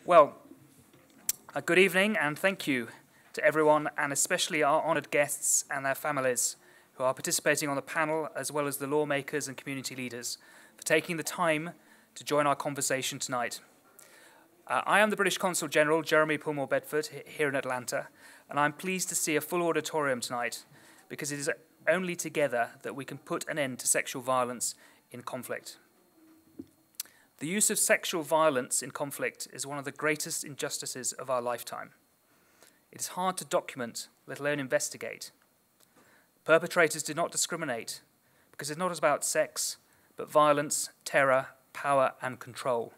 Well, good evening and thank you to everyone, and especially our honoured guests and their families who are participating on the panel, as well as the lawmakers and community leaders, for taking the time to join our conversation tonight. I am the British Consul General, Jeremy Pulmore Bedford, here in Atlanta, and I'm pleased to see a full auditorium tonight because it is only together that we can put an end to sexual violence in conflict. The use of sexual violence in conflict is one of the greatest injustices of our lifetime. It is hard to document, let alone investigate. Perpetrators do not discriminate because it's not about sex, but violence, terror, power, and control.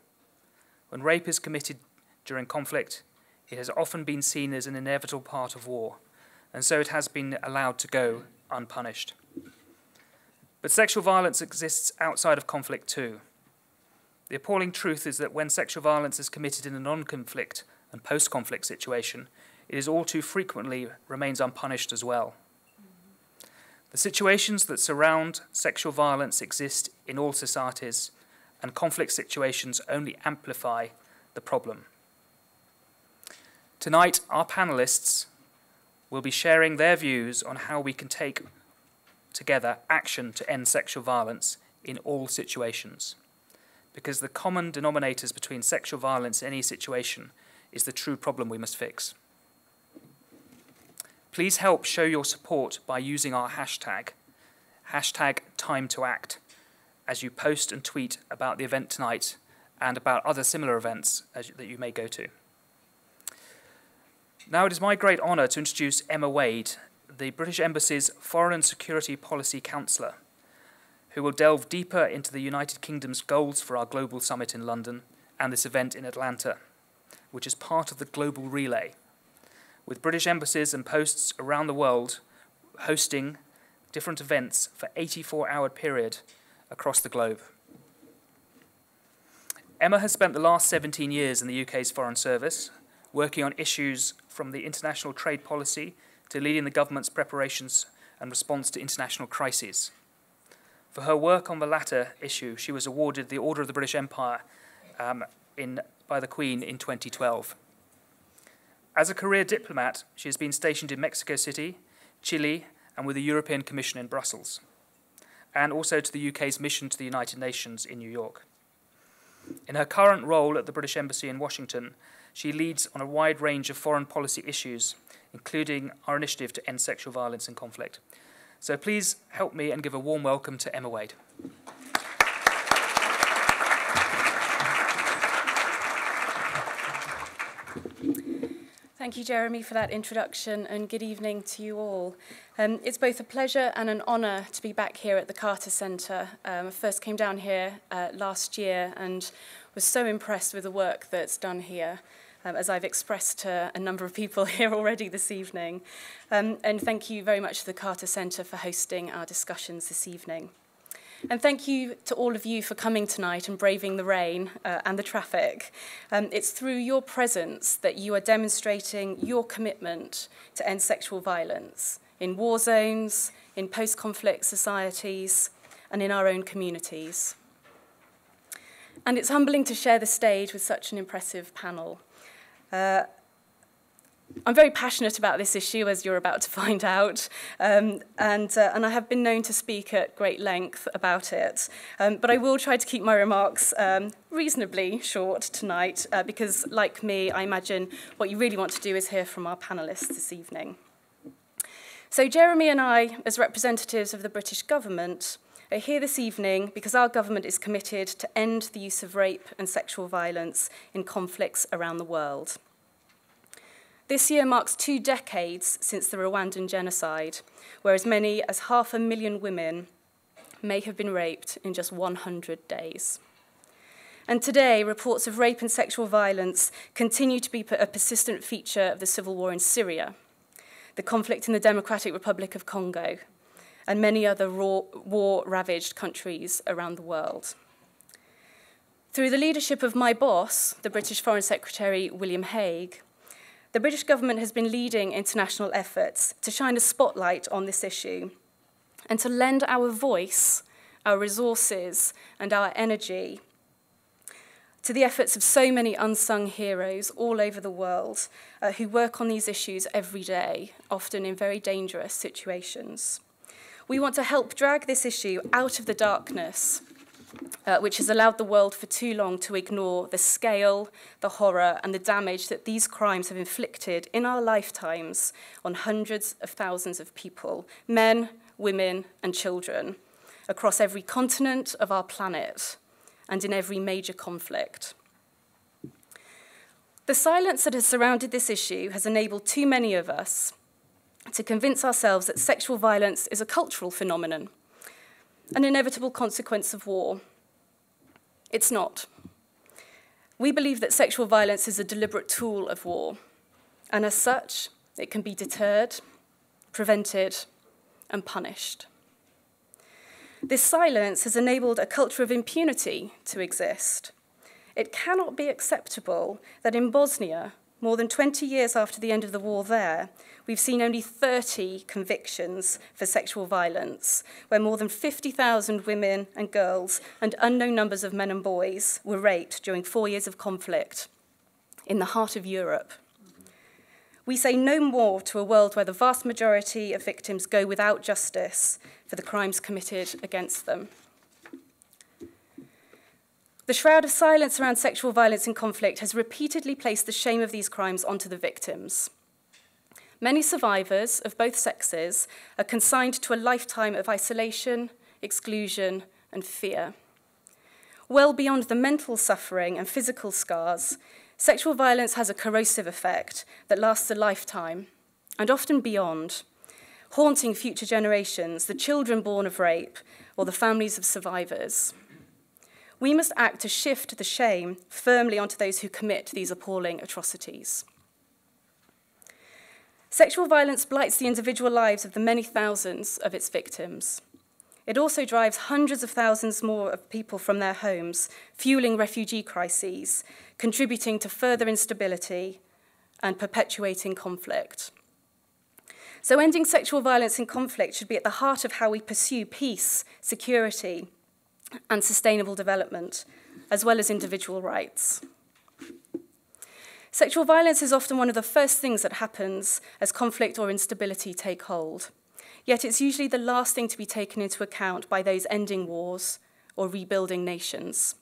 When rape is committed during conflict, it has often been seen as an inevitable part of war, and so it has been allowed to go unpunished. But sexual violence exists outside of conflict too. The appalling truth is that when sexual violence is committed in a non-conflict and post-conflict situation, it is all too frequently remains unpunished as well. The situations that surround sexual violence exist in all societies, and conflict situations only amplify the problem. Tonight, our panelists will be sharing their views on how we can take together action to end sexual violence in all situations, because the common denominators between sexual violence in any situation is the true problem we must fix. Please help show your support by using our hashtag #TimeToAct, as you post and tweet about the event tonight and about other similar events that you may go to. Now it is my great honour to introduce Emma Wade, the British Embassy's Foreign and Security Policy Counsellor, who will delve deeper into the United Kingdom's goals for our global summit in London and this event in Atlanta, which is part of the Global Relay, with British embassies and posts around the world hosting different events for 84-hour period across the globe. Emma has spent the last 17 years in the UK's Foreign Service, working on issues from the international trade policy to leading the government's preparations and response to international crises. For her work on the latter issue, she was awarded the Order of the British Empire by the Queen in 2012. As a career diplomat, she has been stationed in Mexico City, Chile, and with the European Commission in Brussels, and also to the UK's mission to the United Nations in New York. In her current role at the British Embassy in Washington, she leads on a wide range of foreign policy issues, including our initiative to end sexual violence in conflict. So please help me and give a warm welcome to Emma Wade. Thank you, Jeremy, for that introduction, and good evening to you all. It's both a pleasure and an honour to be back here at the Carter Centre. I first came down here last year and was so impressed with the work that's done here, as I've expressed to a number of people here already this evening. And thank you very much to the Carter Centre for hosting our discussions this evening. And thank you to all of you for coming tonight and braving the rain and the traffic. It's through your presence that you are demonstrating your commitment to end sexual violence in war zones, in post-conflict societies, and in our own communities. And it's humbling to share the stage with such an impressive panel. I'm very passionate about this issue, as you're about to find out, and I have been known to speak at great length about it, but I will try to keep my remarks reasonably short tonight, because, like me, I imagine what you really want to do is hear from our panellists this evening. So Jeremy and I, as representatives of the British government, are here this evening because our government is committed to end the use of rape and sexual violence in conflicts around the world. This year marks 2 decades since the Rwandan genocide, where as many as 500,000 women may have been raped in just 100 days. And today, reports of rape and sexual violence continue to be a persistent feature of the civil war in Syria, the conflict in the Democratic Republic of Congo, and many other war-ravaged countries around the world. Through the leadership of my boss, the British Foreign Secretary William Hague, the British government has been leading international efforts to shine a spotlight on this issue and to lend our voice, our resources, and our energy to the efforts of so many unsung heroes all over the world who work on these issues every day, often in very dangerous situations. We want to help drag this issue out of the darkness, which has allowed the world for too long to ignore the scale, the horror, and the damage that these crimes have inflicted in our lifetimes on hundreds of thousands of people, men, women, and children, across every continent of our planet and in every major conflict. The silence that has surrounded this issue has enabled too many of us to convince ourselves that sexual violence is a cultural phenomenon, an inevitable consequence of war. It's not. We believe that sexual violence is a deliberate tool of war, and as such, it can be deterred, prevented, and punished. This silence has enabled a culture of impunity to exist. It cannot be acceptable that in Bosnia, more than 20 years after the end of the war there, we've seen only 30 convictions for sexual violence, where more than 50,000 women and girls and unknown numbers of men and boys were raped during 4 years of conflict in the heart of Europe. We say no more to a world where the vast majority of victims go without justice for the crimes committed against them. The shroud of silence around sexual violence in conflict has repeatedly placed the shame of these crimes onto the victims. Many survivors of both sexes are consigned to a lifetime of isolation, exclusion, and fear. Well beyond the mental suffering and physical scars, sexual violence has a corrosive effect that lasts a lifetime, and often beyond, haunting future generations, the children born of rape, or the families of survivors. We must act to shift the shame firmly onto those who commit these appalling atrocities. Sexual violence blights the individual lives of the many thousands of its victims. It also drives hundreds of thousands more of people from their homes, fueling refugee crises, contributing to further instability and perpetuating conflict. So ending sexual violence in conflict should be at the heart of how we pursue peace, security, and sustainable development, as well as individual rights. Sexual violence is often one of the first things that happens as conflict or instability take hold. Yet it's usually the last thing to be taken into account by those ending wars or rebuilding nations.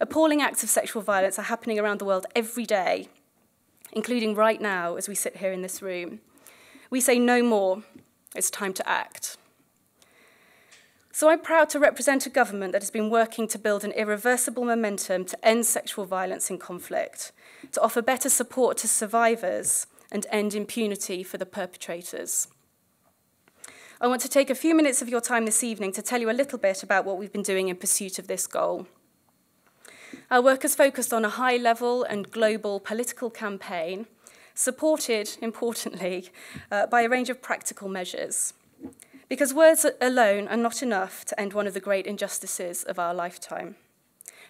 Appalling acts of sexual violence are happening around the world every day, including right now as we sit here in this room. We say no more. It's time to act. So I'm proud to represent a government that has been working to build an irreversible momentum to end sexual violence in conflict, to offer better support to survivors and end impunity for the perpetrators. I want to take a few minutes of your time this evening to tell you a little bit about what we've been doing in pursuit of this goal. Our work has focused on a high-level and global political campaign, supported, importantly, by a range of practical measures. Because words alone are not enough to end one of the great injustices of our lifetime.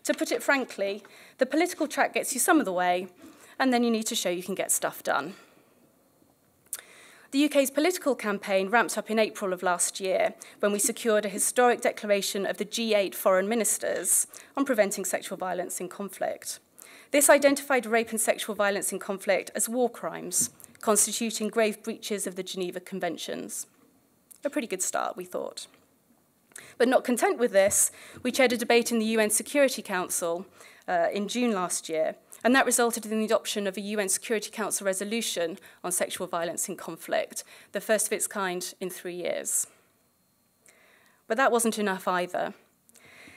To put it frankly, the political track gets you some of the way, and then you need to show you can get stuff done. The UK's political campaign ramped up in April of last year when we secured a historic declaration of the G8 foreign ministers on preventing sexual violence in conflict. This identified rape and sexual violence in conflict as war crimes, constituting grave breaches of the Geneva Conventions. A pretty good start, we thought. But not content with this, we chaired a debate in the UN Security Council in June last year, and that resulted in the adoption of a UN Security Council resolution on sexual violence in conflict, the first of its kind in 3 years. But that wasn't enough either.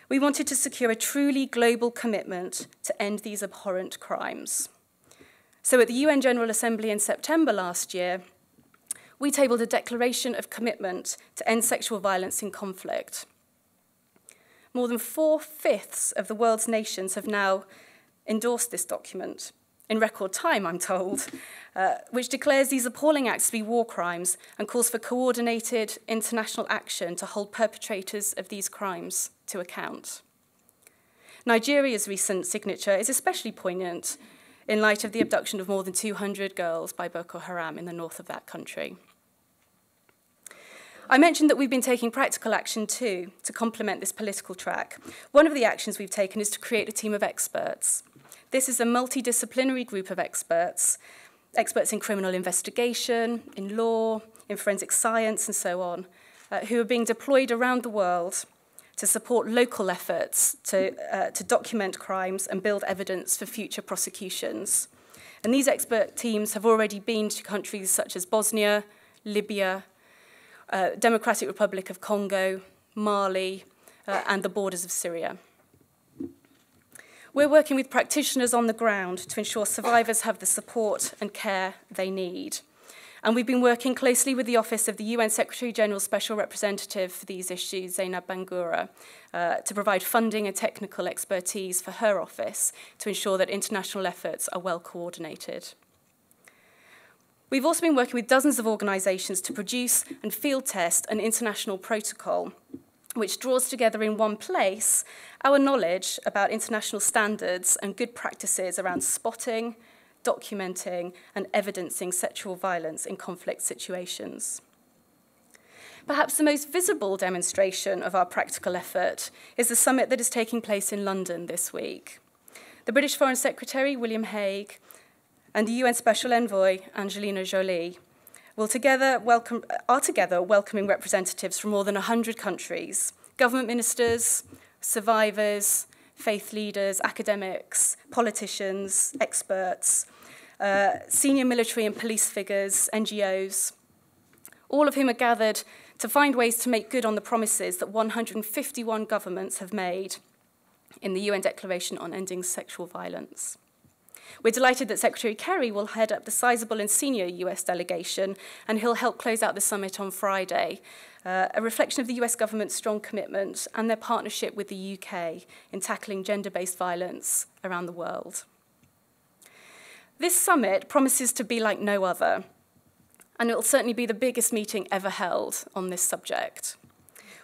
We wanted to secure a truly global commitment to end these abhorrent crimes. So at the UN General Assembly in September last year, we tabled a declaration of commitment to end sexual violence in conflict. More than 4/5 of the world's nations have now endorsed this document, in record time, I'm told, which declares these appalling acts to be war crimes and calls for coordinated international action to hold perpetrators of these crimes to account. Nigeria's recent signature is especially poignant in light of the abduction of more than 200 girls by Boko Haram in the north of that country. I mentioned that we've been taking practical action too to complement this political track. One of the actions we've taken is to create a team of experts. This is a multidisciplinary group of experts in criminal investigation, in law, in forensic science, and so on, who are being deployed around the world to support local efforts to document crimes and build evidence for future prosecutions. And these expert teams have already been to countries such as Bosnia, Libya, Democratic Republic of Congo, Mali, and the borders of Syria. We're working with practitioners on the ground to ensure survivors have the support and care they need. And we've been working closely with the Office of the UN Secretary-General Special Representative for these issues, Zainab Bangura, to provide funding and technical expertise for her office to ensure that international efforts are well coordinated. We've also been working with dozens of organisations to produce and field test an international protocol which draws together in one place our knowledge about international standards and good practices around spotting, documenting and evidencing sexual violence in conflict situations. Perhaps the most visible demonstration of our practical effort is the summit that is taking place in London this week. The British Foreign Secretary, William Hague, and the UN Special Envoy, Angelina Jolie, are together welcoming representatives from more than 100 countries, government ministers, survivors, faith leaders, academics, politicians, experts, senior military and police figures, NGOs, all of whom are gathered to find ways to make good on the promises that 151 governments have made in the UN Declaration on Ending Sexual Violence. We're delighted that Secretary Kerry will head up the sizable and senior US delegation, and he'll help close out the summit on Friday, a reflection of the US government's strong commitment and their partnership with the UK in tackling gender-based violence around the world. This summit promises to be like no other, and it will certainly be the biggest meeting ever held on this subject.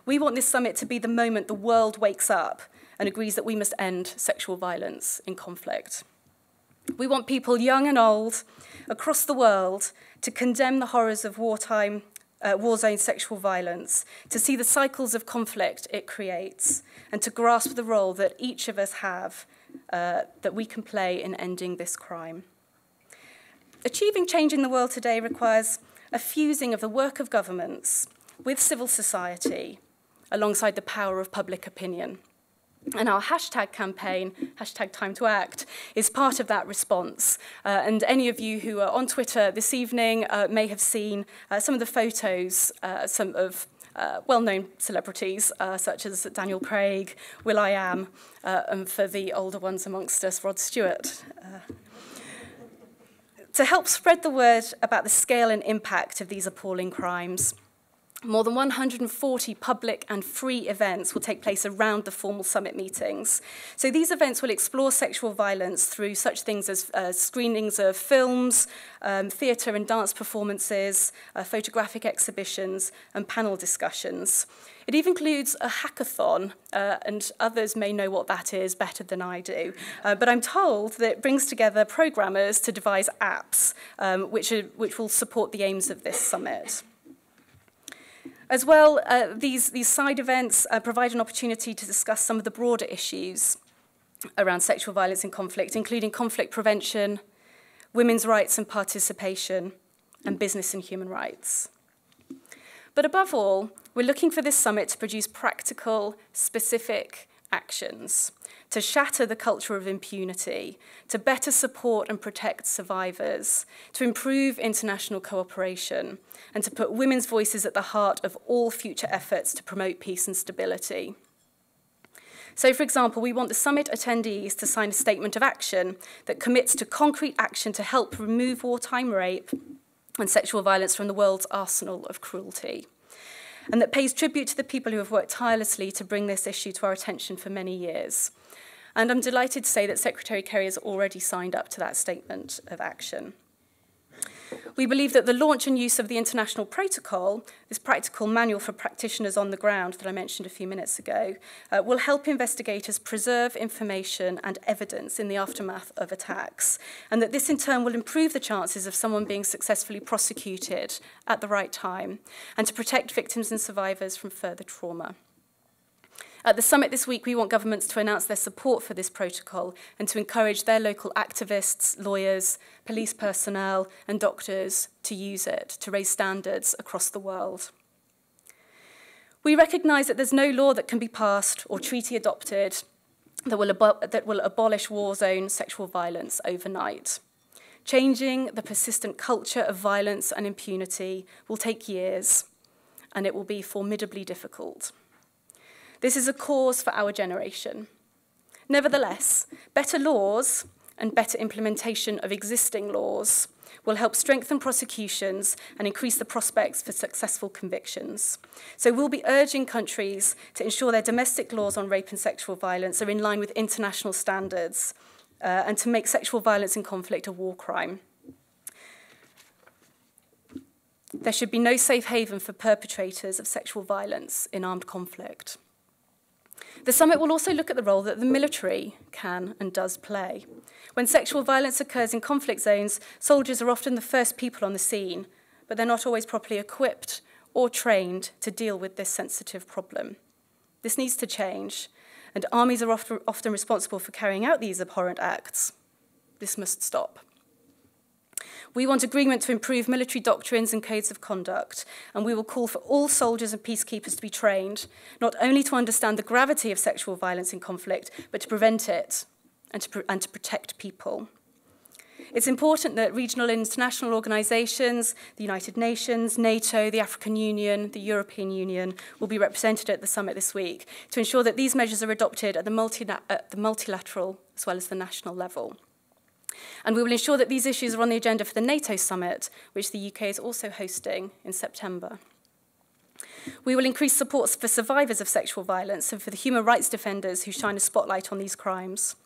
We want this summit to be the moment the world wakes up and agrees that we must end sexual violence in conflict. We want people young and old across the world to condemn the horrors of wartime, war zone sexual violence, to see the cycles of conflict it creates, and to grasp the role that each of us have, that we can play in ending this crime. Achieving change in the world today requires a fusing of the work of governments with civil society alongside the power of public opinion. And our hashtag campaign, hashtag Time to Act, is part of that response. And any of you who are on Twitter this evening may have seen some of the photos, some of well-known celebrities, such as Daniel Craig, will.i.am, and for the older ones amongst us, Rod Stewart. To help spread the word about the scale and impact of these appalling crimes, more than 140 public and free events will take place around the formal summit meetings. So these events will explore sexual violence through such things as screenings of films, theatre and dance performances, photographic exhibitions, and panel discussions. It even includes a hackathon, and others may know what that is better than I do. But I'm told that it brings together programmers to devise apps which will support the aims of this summit. As well, these side events provide an opportunity to discuss some of the broader issues around sexual violence in conflict, including conflict prevention, women's rights and participation, and business and human rights. But above all, we're looking for this summit to produce practical, specific actions, to shatter the culture of impunity, to better support and protect survivors, to improve international cooperation, and to put women's voices at the heart of all future efforts to promote peace and stability. So, for example, we want the summit attendees to sign a statement of action that commits to concrete action to help remove wartime rape and sexual violence from the world's arsenal of cruelty, and that pays tribute to the people who have worked tirelessly to bring this issue to our attention for many years. And I'm delighted to say that Secretary Kerry has already signed up to that statement of action. We believe that the launch and use of the international protocol, this practical manual for practitioners on the ground that I mentioned a few minutes ago, will help investigators preserve information and evidence in the aftermath of attacks, and that this in turn will improve the chances of someone being successfully prosecuted at the right time, and to protect victims and survivors from further trauma. At the summit this week, we want governments to announce their support for this protocol and to encourage their local activists, lawyers, police personnel, and doctors to use it, to raise standards across the world. We recognise that there's no law that can be passed or treaty adopted that will abolish war zone sexual violence overnight. Changing the persistent culture of violence and impunity will take years, and it will be formidably difficult. This is a cause for our generation. Nevertheless, better laws and better implementation of existing laws will help strengthen prosecutions and increase the prospects for successful convictions. So we'll be urging countries to ensure their domestic laws on rape and sexual violence are in line with international standards and to make sexual violence in conflict a war crime. There should be no safe haven for perpetrators of sexual violence in armed conflict. The summit will also look at the role that the military can and does play. When sexual violence occurs in conflict zones, soldiers are often the first people on the scene, but they're not always properly equipped or trained to deal with this sensitive problem. This needs to change, and armies are often responsible for carrying out these abhorrent acts. This must stop. We want agreement to improve military doctrines and codes of conduct, and we will call for all soldiers and peacekeepers to be trained, not only to understand the gravity of sexual violence in conflict, but to prevent it and to protect people. It's important that regional and international organisations, the United Nations, NATO, the African Union, the European Union, will be represented at the summit this week to ensure that these measures are adopted at the multilateral as well as the national level. And we will ensure that these issues are on the agenda for the NATO summit, which the UK is also hosting in September. We will increase support for survivors of sexual violence and for the human rights defenders who shine a spotlight on these crimes.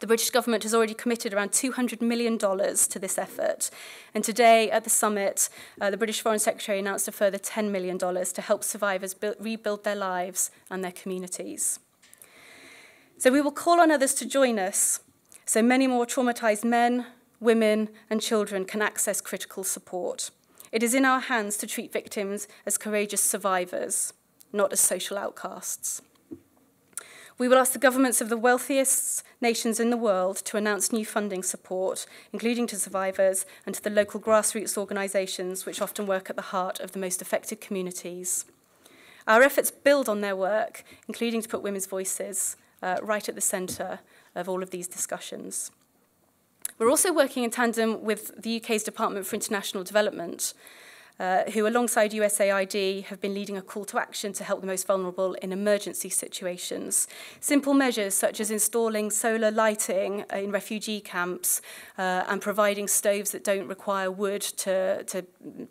The British government has already committed around $200 million to this effort. And today at the summit, the British Foreign Secretary announced a further $10 million to help survivors rebuild their lives and their communities. So we will call on others to join us so many more traumatised men, women, and children can access critical support. It is in our hands to treat victims as courageous survivors, not as social outcasts. We will ask the governments of the wealthiest nations in the world to announce new funding support, including to survivors and to the local grassroots organisations which often work at the heart of the most affected communities. Our efforts build on their work, including to put women's voices right at the centre of all of these discussions. We're also working in tandem with the UK's Department for International Development, who alongside USAID have been leading a call to action to help the most vulnerable in emergency situations. Simple measures such as installing solar lighting in refugee camps and providing stoves that don't require wood to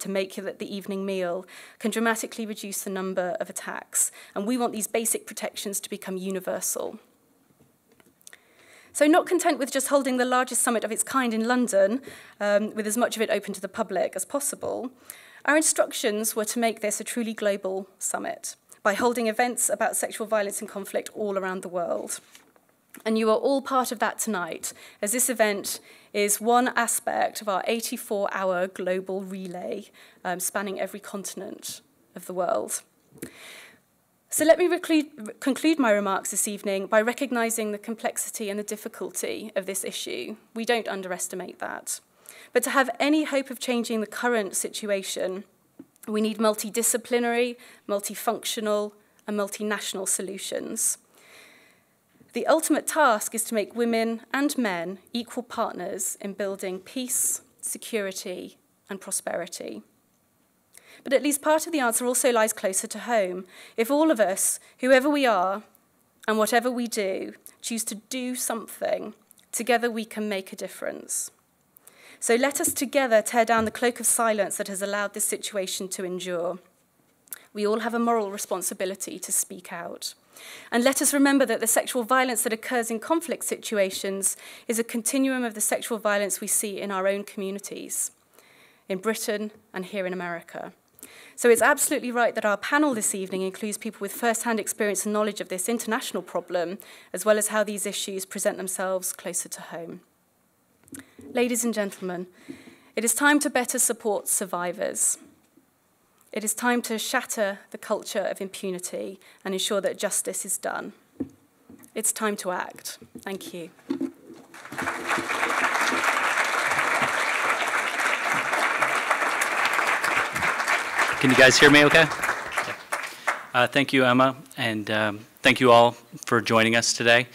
make the evening meal can dramatically reduce the number of attacks. And we want these basic protections to become universal. So not content with just holding the largest summit of its kind in London, with as much of it open to the public as possible, our instructions were to make this a truly global summit by holding events about sexual violence and conflict all around the world. And you are all part of that tonight, as this event is one aspect of our 84-hour global relay spanning every continent of the world. So let me conclude my remarks this evening by recognising the complexity and the difficulty of this issue. We don't underestimate that. But to have any hope of changing the current situation, we need multidisciplinary, multifunctional, and multinational solutions. The ultimate task is to make women and men equal partners in building peace, security, and prosperity. But at least part of the answer also lies closer to home. If all of us, whoever we are, and whatever we do, choose to do something, together we can make a difference. So let us together tear down the cloak of silence that has allowed this situation to endure. We all have a moral responsibility to speak out. And let us remember that the sexual violence that occurs in conflict situations is a continuum of the sexual violence we see in our own communities, in Britain and here in America. So it's absolutely right that our panel this evening includes people with first-hand experience and knowledge of this international problem, as well as how these issues present themselves closer to home. Ladies and gentlemen, it is time to better support survivors. It is time to shatter the culture of impunity and ensure that justice is done. It's time to act. Thank you. Can you guys hear me okay? Thank you, Emma, and thank you all for joining us today,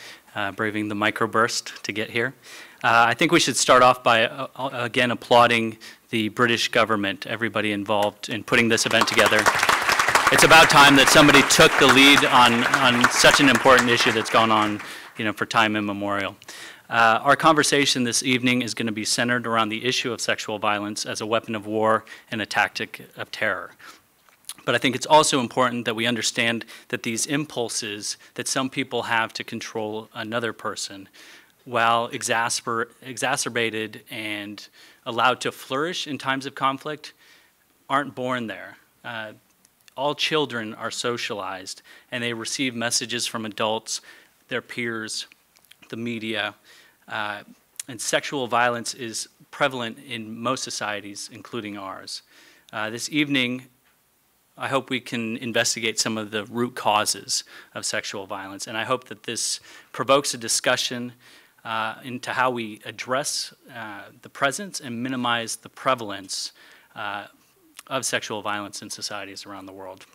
braving the microburst to get here. I think we should start off by, again, applauding the British government, everybody involved in putting this event together. It's about time that somebody took the lead on such an important issue that's gone on, for time immemorial. Our conversation this evening is going to be centered around the issue of sexual violence as a weapon of war and a tactic of terror. But I think it's also important that we understand that these impulses that some people have to control another person, while exacerbated and allowed to flourish in times of conflict, aren't born there. All children are socialized, and they receive messages from adults, their peers, the media, and sexual violence is prevalent in most societies, including ours. This evening, I hope we can investigate some of the root causes of sexual violence, and I hope that this provokes a discussion into how we address the presence and minimize the prevalence of sexual violence in societies around the world.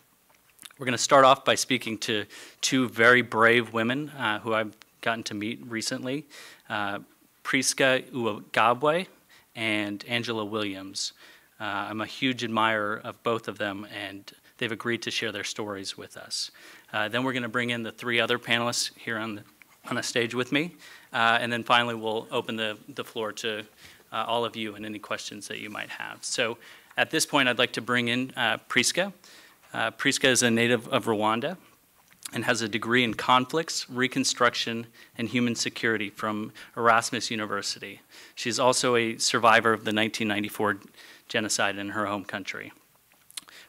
We're going to start off by speaking to two very brave women who I've gotten to meet recently, Priska Uwagabwe and Angela Williams. I'm a huge admirer of both of them, and they've agreed to share their stories with us. Then we're going to bring in the three other panelists here on the stage with me, and then finally we'll open the floor to all of you and any questions that you might have. So at this point, I'd like to bring in Priska. Priska is a native of Rwanda and has a degree in conflicts, reconstruction, and human security from Erasmus University. She's also a survivor of the 1994 genocide in her home country.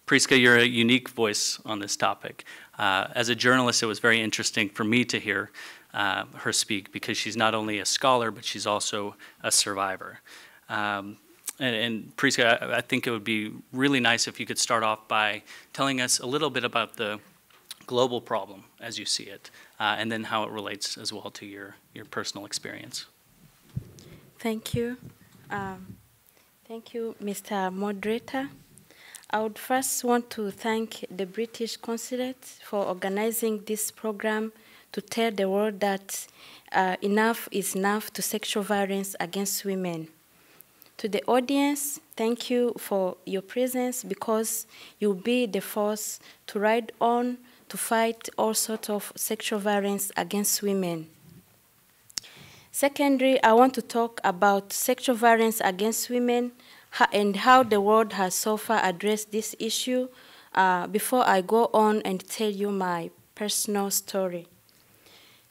Priska, you're a unique voice on this topic. As a journalist, it was very interesting for me to hear her speak because she's not only a scholar, but she's also a survivor. And Priska, I think it would be really nice if you could start off by telling us a little bit about the global problem as you see it, and then how it relates as well to your personal experience. Thank you. Thank you, Mr. Moderator. I would first want to thank the British Consulate for organizing this program to tell the world that enough is enough to sexual violence against women. To the audience, thank you for your presence because you'll be the force to ride on to fight all sorts of sexual violence against women. Secondly, I want to talk about sexual violence against women and how the world has so far addressed this issue before I go on and tell you my personal story.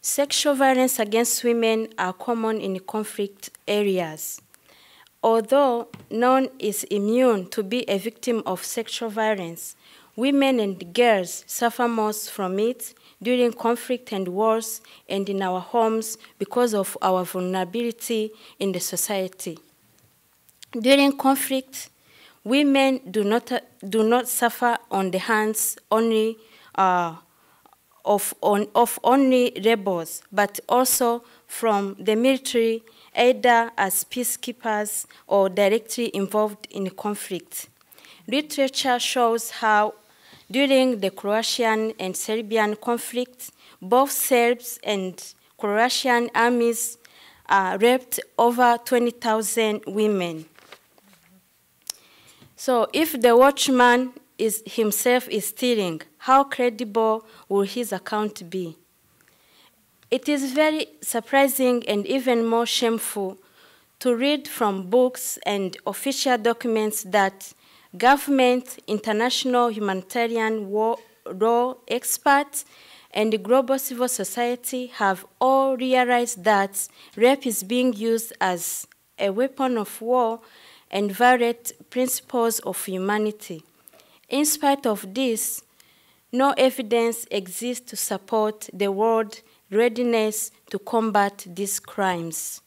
Sexual violence against women are common in conflict areas. Although none is immune to be a victim of sexual violence, women and girls suffer most from it during conflict and wars and in our homes because of our vulnerability in the society. During conflict, women do not suffer on the hands only of only rebels, but also from the military, either as peacekeepers or directly involved in conflict. Literature shows how during the Croatian and Serbian conflict, both Serbs and Croatian armies raped over 20,000 women. So if the watchman himself is stealing, how credible will his account be? It is very surprising and even more shameful to read from books and official documents that government, international humanitarian law experts, and the global civil society have all realized that rape is being used as a weapon of war and violate principles of humanity. In spite of this, no evidence exists to support the world's readiness to combat these crimes.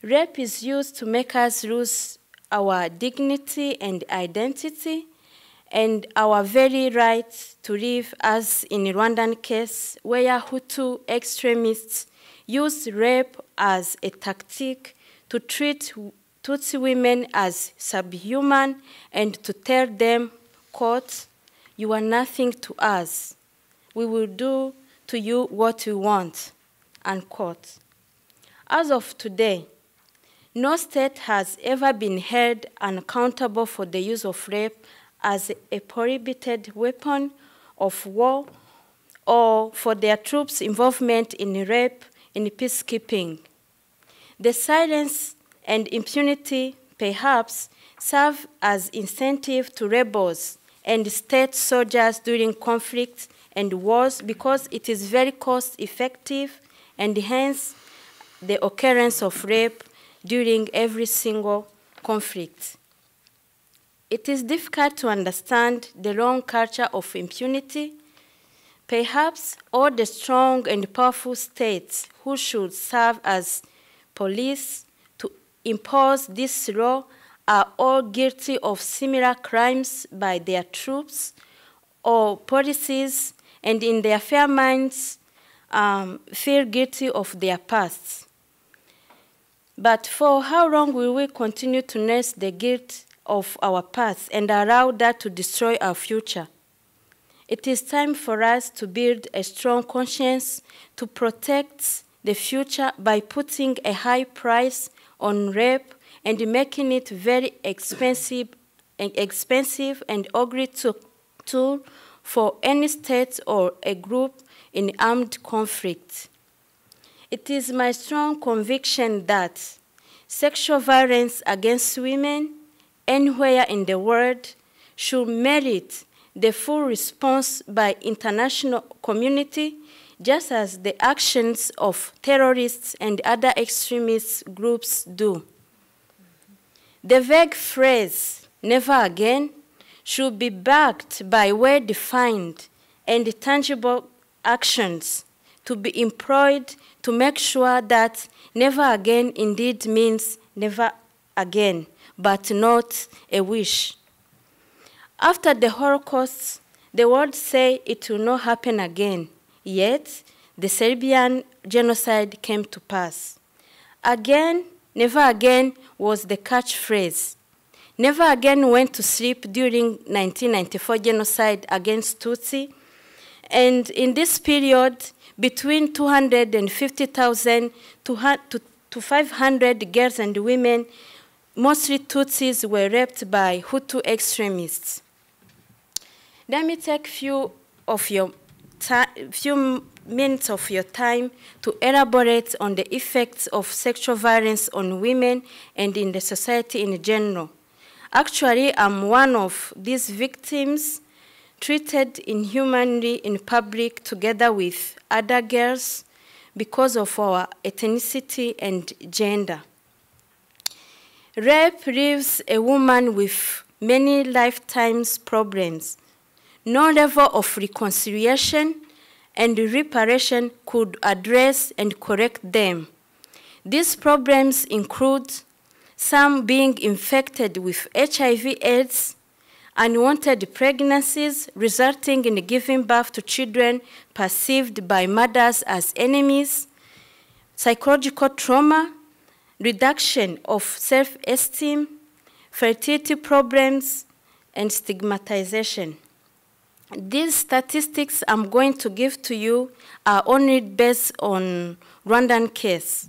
Rape is used to make us lose our dignity and identity, and our very right to live, as in the Rwandan case, where Hutu extremists used rape as a tactic to treat Tutsi women as subhuman and to tell them, quote, "You are nothing to us. We will do to you what we want," unquote. As of today, no state has ever been held accountable for the use of rape as a prohibited weapon of war or for their troops' involvement in rape in peacekeeping. The silence and impunity perhaps serve as incentive to rebels and state soldiers during conflicts and wars because it is very cost-effective and hence the occurrence of rape during every single conflict. It is difficult to understand the long culture of impunity. Perhaps all the strong and powerful states who should serve as police to impose this law are all guilty of similar crimes by their troops or policies, and in their fair minds feel guilty of their pasts. But for how long will we continue to nurse the guilt of our past and allow that to destroy our future? It is time for us to build a strong conscience to protect the future by putting a high price on rape and making it very expensive and ugly tool for any state or a group in armed conflict. It is my strong conviction that sexual violence against women anywhere in the world should merit the full response by international community, just as the actions of terrorists and other extremist groups do. The vague phrase, "never again," should be backed by well-defined and tangible actions to be employed to make sure that never again indeed means never again, but not a wish. After the Holocaust, the world said it will not happen again, yet the Serbian genocide came to pass. Again, never again was the catchphrase. Never again went to sleep during 1994 genocide against Tutsi, and in this period, between 250,000 to 500 girls and women, mostly Tutsis, were raped by Hutu extremists. Let me take few minutes of your time to elaborate on the effects of sexual violence on women and in the society in general. Actually, I'm one of these victims, treated inhumanly in public together with other girls because of our ethnicity and gender. Rape leaves a woman with many lifetimes problems. No level of reconciliation and reparation could address and correct them. These problems include some being infected with HIV/AIDS, unwanted pregnancies resulting in giving birth to children perceived by mothers as enemies, psychological trauma, reduction of self-esteem, fertility problems, and stigmatization. These statistics I'm going to give to you are only based on Rwandan case.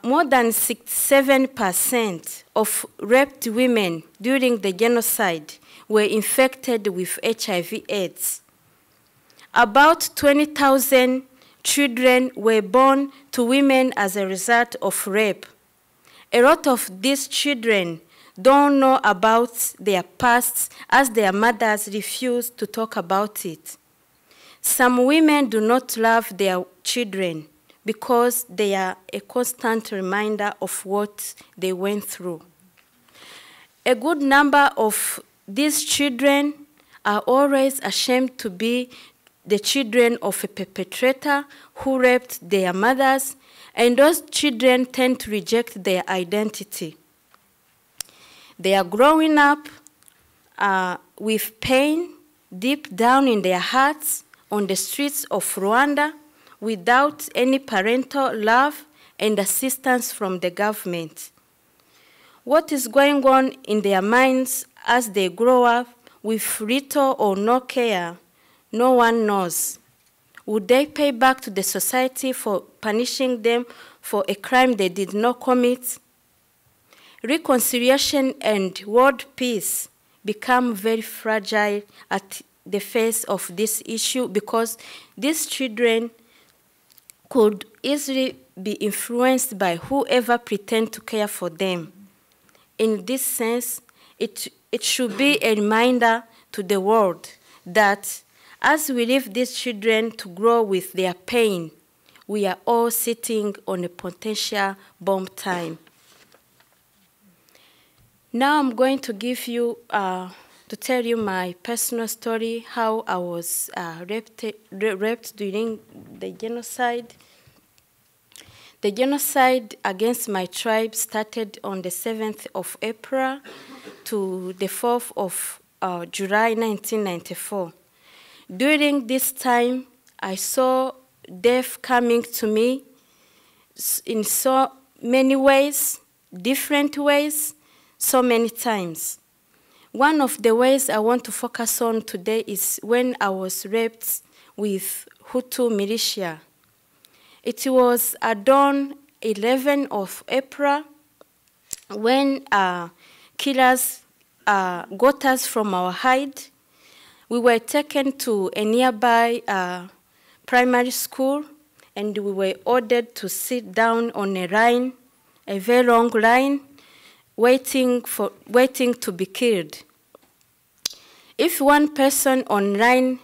More than 67% of raped women during the genocide were infected with HIV/AIDS. About 20,000 children were born to women as a result of rape. A lot of these children don't know about their pasts as their mothers refuse to talk about it. Some women do not love their children because they are a constant reminder of what they went through. A good number of these children are always ashamed to be the children of a perpetrator who raped their mothers, and those children tend to reject their identity. They are growing up with pain deep down in their hearts on the streets of Rwanda without any parental love and assistance from the government. What is going on in their minds as they grow up with little or no care, no one knows. Would they pay back to the society for punishing them for a crime they did not commit? Reconciliation and world peace become very fragile at the face of this issue because these children could easily be influenced by whoever pretend to care for them. In this sense, it should be a reminder to the world that as we leave these children to grow with their pain, we are all sitting on a potential bomb time. Now I'm going to give you, to tell you my personal story, how I was raped during the genocide. The genocide against my tribe started on the 7th of April to the 4th of July 1994. During this time, I saw death coming to me in so many ways, different ways, so many times. One of the ways I want to focus on today is when I was raped with Hutu militia. It was at dawn 11 of April when killers got us from our hide. We were taken to a nearby primary school, and we were ordered to sit down on a line, a very long line, waiting to be killed. If one person on line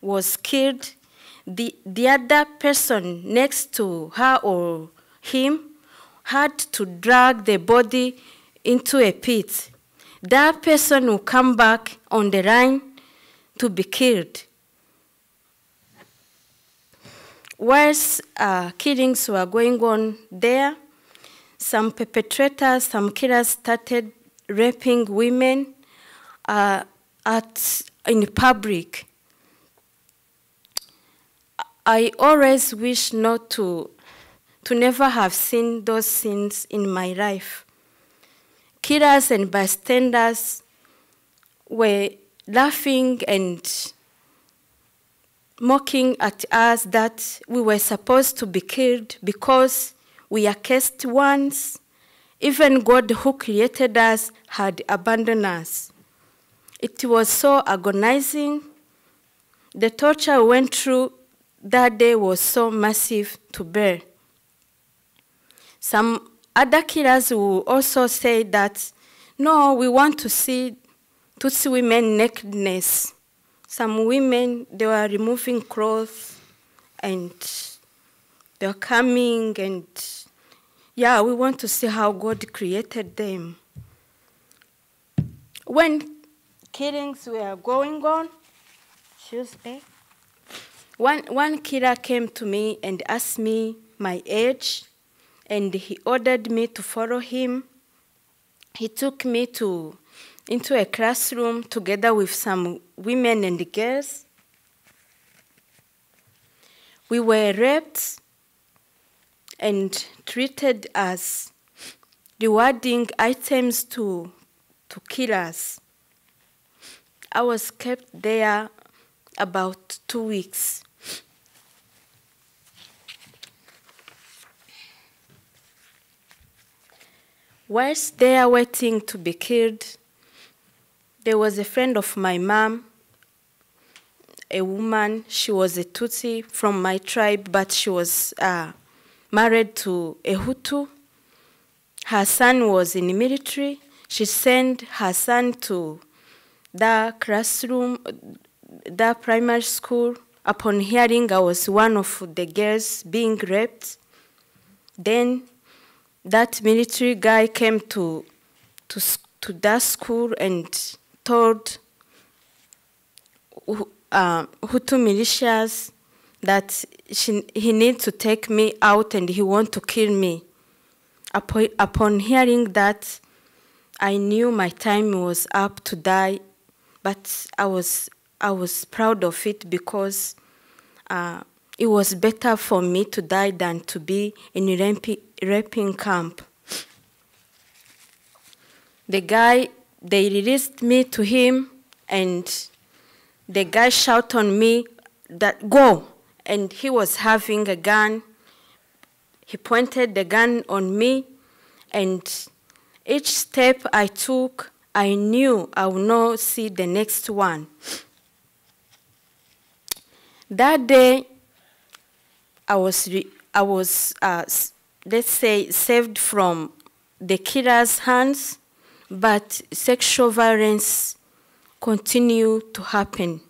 was killed, the other person next to her or him had to drag the body into a pit. That person will come back on the line to be killed. Whilst killings were going on there, some perpetrators, some killers started raping women in public. I always wish not to never have seen those scenes in my life. Killers and bystanders were laughing and mocking at us that we were supposed to be killed because we are cursed ones. Even God who created us had abandoned us. It was so agonizing. The torture we went through that day was so massive to bear. Some other killers will also say that, no, we want to see Tutsi women nakedness. Some women, they were removing clothes and they were coming and, yeah, we want to see how God created them. When killings were going on, excuse me, one killer came to me and asked me my age, and he ordered me to follow him. He took me into a classroom together with some women and girls. We were raped and treated as rewarding items to killers. I was kept there about 2 weeks. Whilst there waiting to be killed, there was a friend of my mom, a woman. She was a Tutsi from my tribe, but she was married to a Hutu. Her son was in the military. She sent her son to the classroom, the primary school. Upon hearing I was one of the girls being raped, then that military guy came to that school and told Hutu militias that he needs to take me out and he wants to kill me. Upon hearing that, I knew my time was up to die, but I was proud of it because it was better for me to die than to be in a raping camp. The guy, they released me to him, and the guy shouted on me that go, and he was having a gun. He pointed the gun on me, and each step I took, I knew I would not see the next one. That day, I was let's say, saved from the killer's hands, but sexual violence continued to happen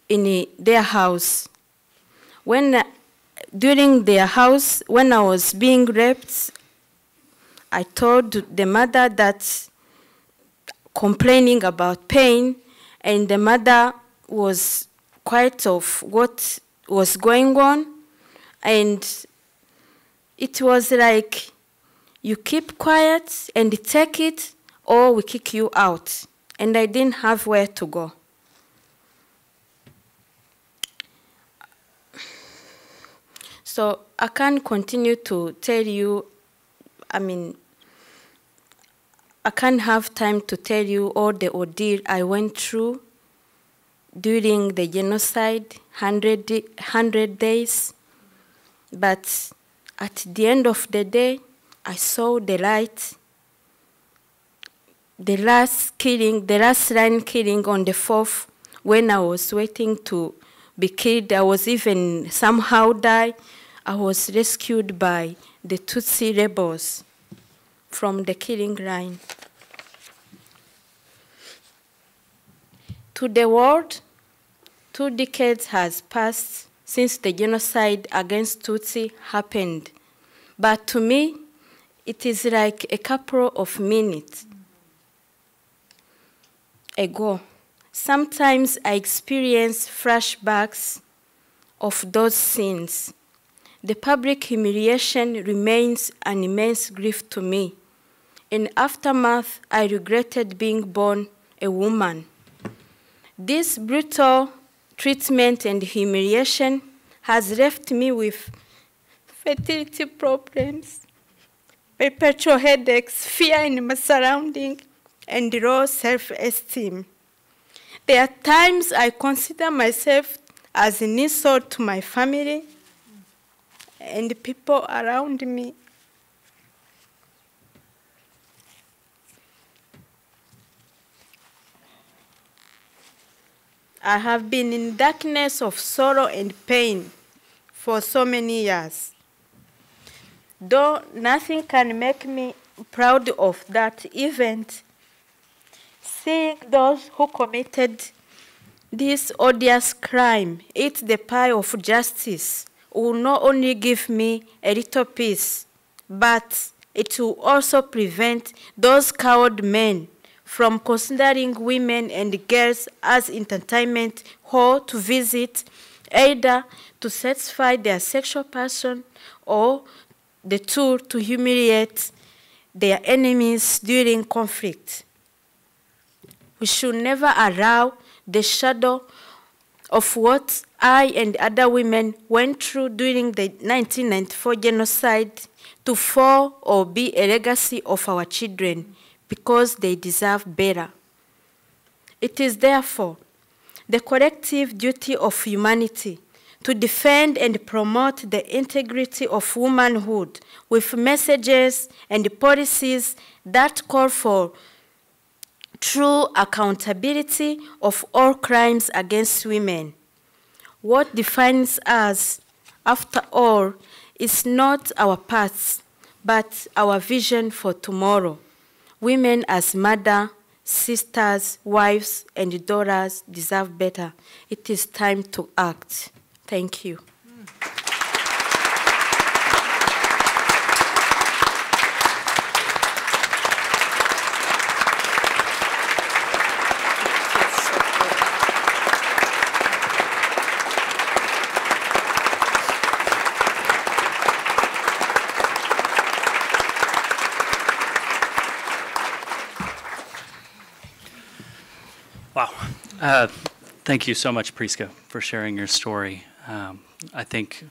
in their house. During their house, when I was being raped, I told the mother that, complaining about pain, and the mother was quite of what was going on, and it was like, you keep quiet and take it, or we kick you out. And I didn't have where to go. So I can't continue to tell you, I can't have time to tell you all the ordeal I went through during the genocide, 100 days. But at the end of the day, I saw the light. The last line killing on the 4th, when I was waiting to be killed, I was even somehow die. I was rescued by the Tutsi rebels from the killing line. To the world, 2 decades has passed since the genocide against Tutsi happened. But to me, it is like a couple of minutes ago. Sometimes I experience flashbacks of those scenes. The public humiliation remains an immense grief to me. In aftermath, I regretted being born a woman. This brutal treatment and humiliation has left me with fertility problems, perpetual headaches, fear in my surroundings, and low self-esteem. There are times I consider myself as an insult to my family and the people around me. I have been in darkness of sorrow and pain for so many years. Though nothing can make me proud of that event, seeing those who committed this odious crime eat the pie of justice will not only give me a little peace, but it will also prevent those coward men from considering women and girls as entertainment or to visit, either to satisfy their sexual passion or the tool to humiliate their enemies during conflict. We should never allow the shadow of what I and other women went through during the 1994 genocide to fall or be a legacy of our children, because they deserve better. It is therefore the collective duty of humanity to defend and promote the integrity of womanhood with messages and policies that call for true accountability of all crimes against women. What defines us, after all, is not our past, but our vision for tomorrow. Women as mothers, sisters, wives, and daughters deserve better. It is time to act. Thank you. Wow. Thank you so much, Priska, for sharing your story. I think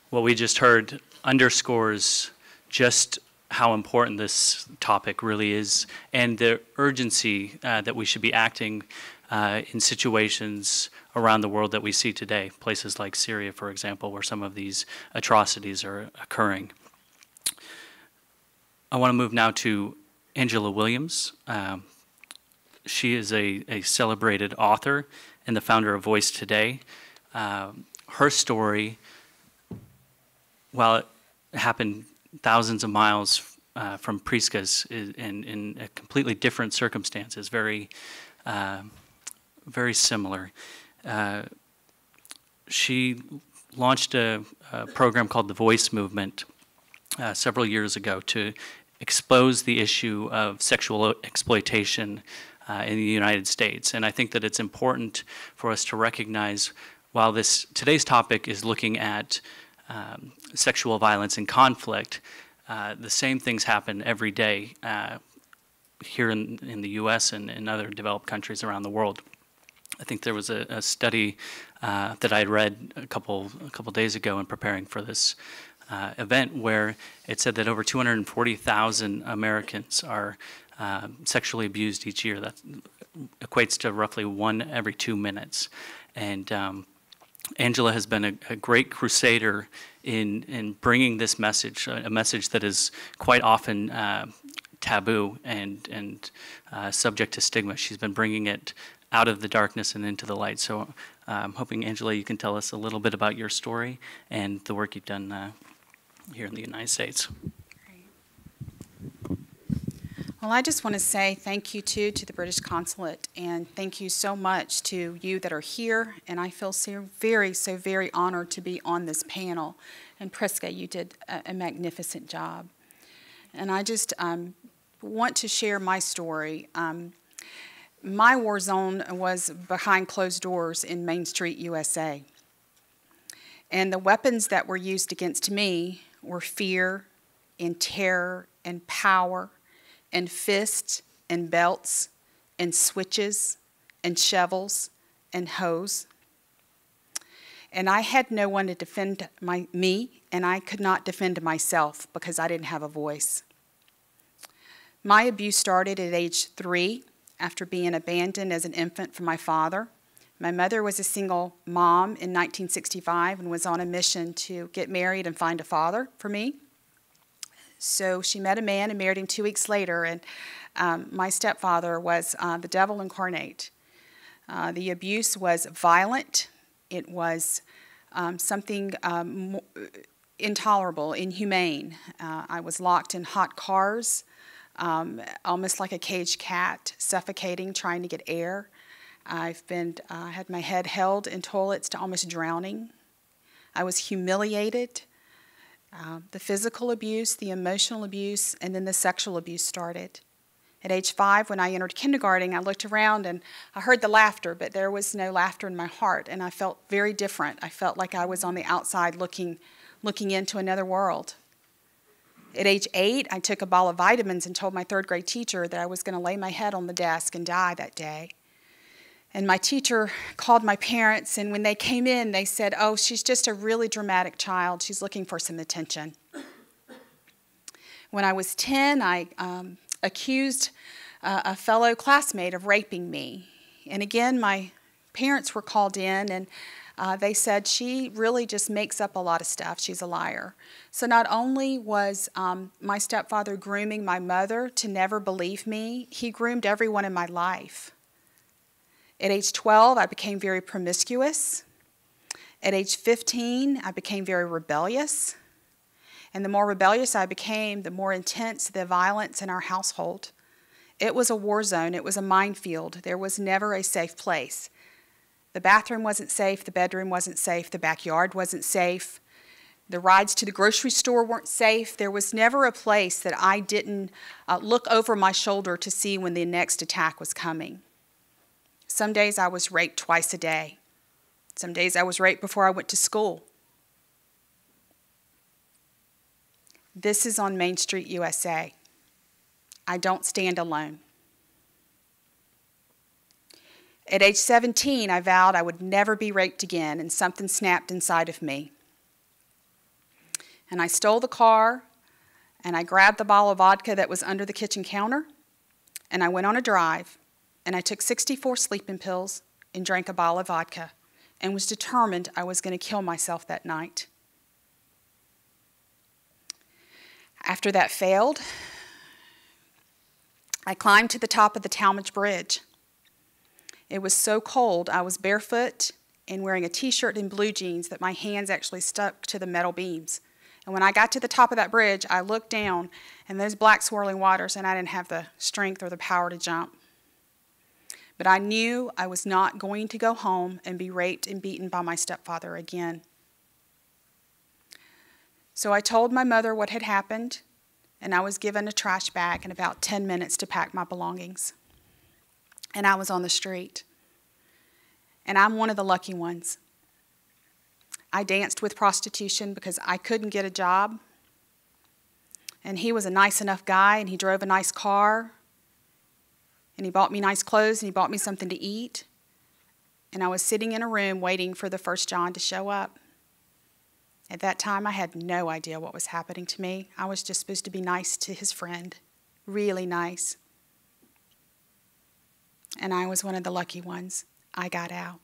what we just heard underscores just how important this topic really is and the urgency that we should be acting in situations around the world that we see today, places like Syria, for example, where some of these atrocities are occurring. I want to move now to Angela Williams. She is a celebrated author and the founder of Voice Today. Her story, while it happened thousands of miles from Priska's in a completely different circumstances, very similar. She launched a program called the Voice Movement several years ago to expose the issue of sexual exploitation in the United States. And I think that it's important for us to recognize, while today's topic is looking at sexual violence and conflict, the same things happen every day here in the U.S. and in other developed countries around the world. I think there was a study that I read a couple days ago in preparing for this event where it said that over 240,000 Americans are sexually abused each year. That equates to roughly 1 every 2 minutes. And Angela has been a great crusader in bringing this message, a message that is quite often taboo and subject to stigma. She's been bringing it out of the darkness and into the light. So I'm hoping, Angela, you can tell us a little bit about your story and the work you've done here in the United States. Well, I just want to say thank you, too, to the British Consulate, and thank you so much to you that are here, and I feel so very honored to be on this panel. And Priska, you did a magnificent job. And I just want to share my story. My war zone was behind closed doors in Main Street, USA. And the weapons that were used against me were fear and terror and power and fists and belts and switches and shovels and hoes. And I had no one to defend me, and I could not defend myself because I didn't have a voice. My abuse started at age 3 after being abandoned as an infant from my father. My mother was a single mom in 1965 and was on a mission to get married and find a father for me. So she met a man and married him 2 weeks later, and my stepfather was the devil incarnate. The abuse was violent. It was something intolerable, inhumane. I was locked in hot cars, almost like a caged cat, suffocating, trying to get air. I've had my head held in toilets to almost drowning. I was humiliated. The physical abuse, the emotional abuse, and then the sexual abuse started. At age 5, when I entered kindergarten, I looked around and I heard the laughter, but there was no laughter in my heart, and I felt very different. I felt like I was on the outside looking into another world. At age 8, I took a ball of vitamins and told my 3rd grade teacher that I was going to lay my head on the desk and die that day. And my teacher called my parents, and when they came in, they said, "Oh, she's just a really dramatic child. She's looking for some attention." When I was 10, I accused a fellow classmate of raping me. And again, my parents were called in, and they said, "She really just makes up a lot of stuff. She's a liar." So not only was my stepfather grooming my mother to never believe me, he groomed everyone in my life. At age 12, I became very promiscuous. At age 15, I became very rebellious. And the more rebellious I became, the more intense the violence in our household. It was a war zone. It was a minefield. There was never a safe place. The bathroom wasn't safe. The bedroom wasn't safe. The backyard wasn't safe. The rides to the grocery store weren't safe. There was never a place that I didn't look over my shoulder to see when the next attack was coming. Some days I was raped twice a day. Some days I was raped before I went to school. This is on Main Street, USA. I don't stand alone. At age 17, I vowed I would never be raped again, and something snapped inside of me. And I stole the car, and I grabbed the bottle of vodka that was under the kitchen counter, and I went on a drive, and I took 64 sleeping pills and drank a bottle of vodka, and was determined I was going to kill myself that night. After that failed, I climbed to the top of the Talmadge Bridge. It was so cold, I was barefoot and wearing a t-shirt and blue jeans that my hands actually stuck to the metal beams. And when I got to the top of that bridge, I looked down, and those black swirling waters, and I didn't have the strength or the power to jump. But I knew I was not going to go home and be raped and beaten by my stepfather again. So I told my mother what had happened, and I was given a trash bag and about 10 minutes to pack my belongings. And I was on the street. And I'm one of the lucky ones. I danced with prostitution because I couldn't get a job. And he was a nice enough guy, and he drove a nice car. And he bought me nice clothes, and he bought me something to eat. And I was sitting in a room waiting for the first John to show up. At that time, I had no idea what was happening to me. I was just supposed to be nice to his friend, really nice. And I was one of the lucky ones. I got out.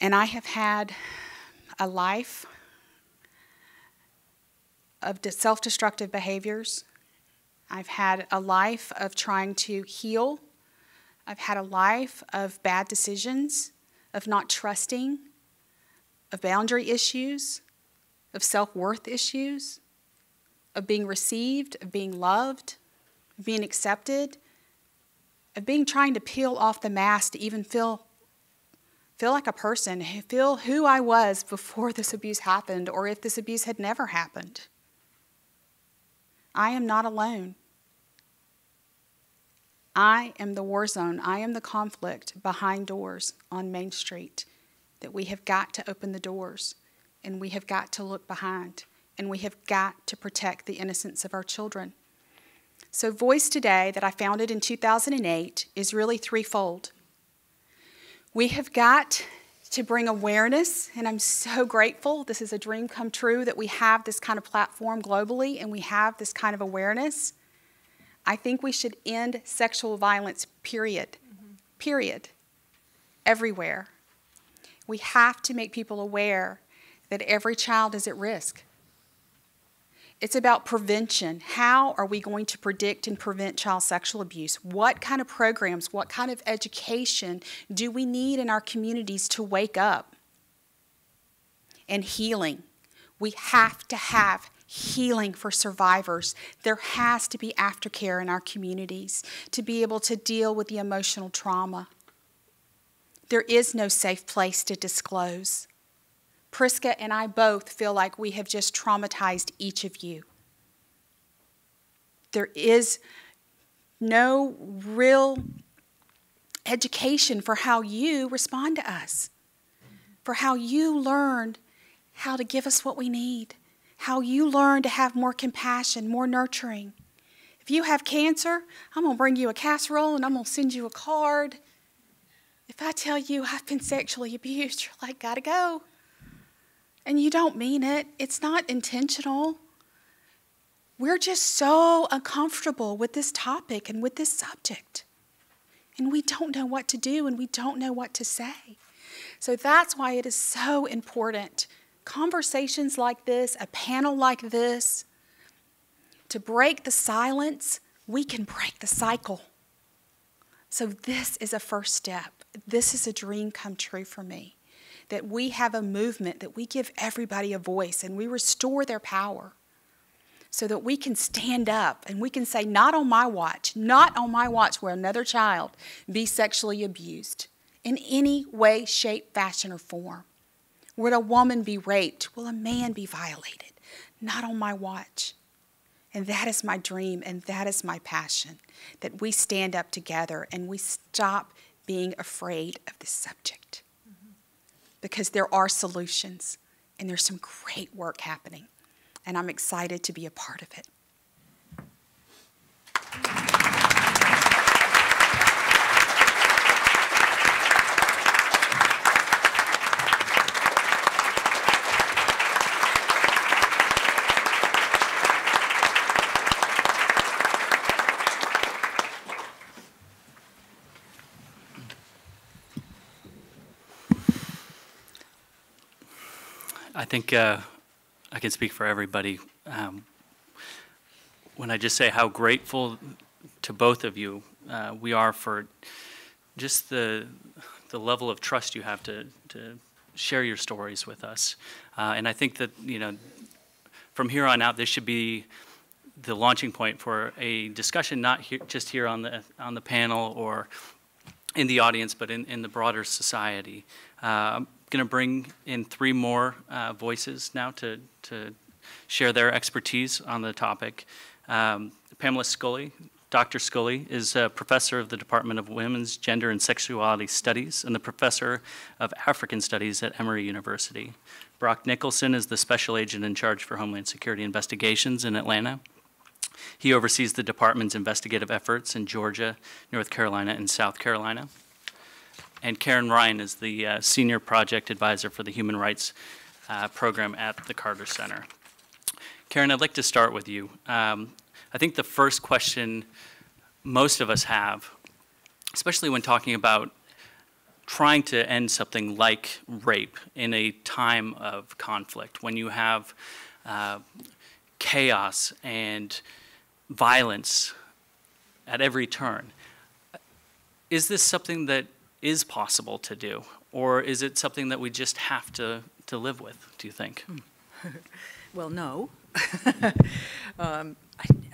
And I have had a life of self-destructive behaviors. I've had a life of trying to heal. I've had a life of bad decisions, of not trusting, of boundary issues, of self-worth issues, of being received, of being loved, of being accepted, of being trying to peel off the mask to even feel like a person, feel who I was before this abuse happened, or if this abuse had never happened. I am not alone. I am the war zone. I am the conflict behind doors on Main Street, that we have got to open the doors, and we have got to look behind, and we have got to protect the innocence of our children. So Voice Today, that I founded in 2008, is really threefold. We have got to bring awareness, and I'm so grateful. This is a dream come true that we have this kind of platform globally, and we have this kind of awareness. I think we should end sexual violence, period. Period. Everywhere. We have to make people aware that every child is at risk. It's about prevention. How are we going to predict and prevent child sexual abuse? What kind of programs, what kind of education do we need in our communities to wake up? And healing. We have to have healing for survivors. There has to be aftercare in our communities to be able to deal with the emotional trauma. There is no safe place to disclose. Priska and I both feel like we have just traumatized each of you. There is no real education for how you respond to us, for how you learned how to give us what we need, how you learn to have more compassion, more nurturing. If you have cancer, I'm going to bring you a casserole and I'm going to send you a card. If I tell you I've been sexually abused, you're like, gotta go. And you don't mean it. It's not intentional. We're just so uncomfortable with this topic and with this subject. And we don't know what to do, and we don't know what to say. So that's why it is so important. Conversations like this, a panel like this, to break the silence, we can break the cycle. So this is a first step. This is a dream come true for me, that we have a movement, that we give everybody a voice and we restore their power so that we can stand up and we can say, not on my watch will another child be sexually abused in any way, shape, fashion, or form. Will a woman be raped? Will a man be violated? Not on my watch. And that is my dream, and that is my passion, that we stand up together and we stop being afraid of this subject. Because there are solutions, and there's some great work happening, and I'm excited to be a part of it. I think I can speak for everybody when I just say how grateful to both of you we are for just the level of trust you have to share your stories with us. And I think that, you know, from here on out, this should be the launching point for a discussion, not just here on the panel or in the audience, but in the broader society. I'm going to bring in 3 more voices now to share their expertise on the topic. Pamela Scully. Dr. Scully is a professor of the Department of Women's, Gender, and Sexuality Studies and the professor of African Studies at Emory University. Brock Nicholson is the special agent in charge for Homeland Security investigations in Atlanta. He oversees the department's investigative efforts in Georgia, North Carolina, and South Carolina. And Karen Ryan is the senior project advisor for the Human Rights Program at the Carter Center. Karen, I'd like to start with you. I think the first question most of us have, especially when talking about trying to end something like rape in a time of conflict, when you have chaos and violence at every turn, is this something that is possible to do, or is it something that we just have to live with, do you think? Well, no.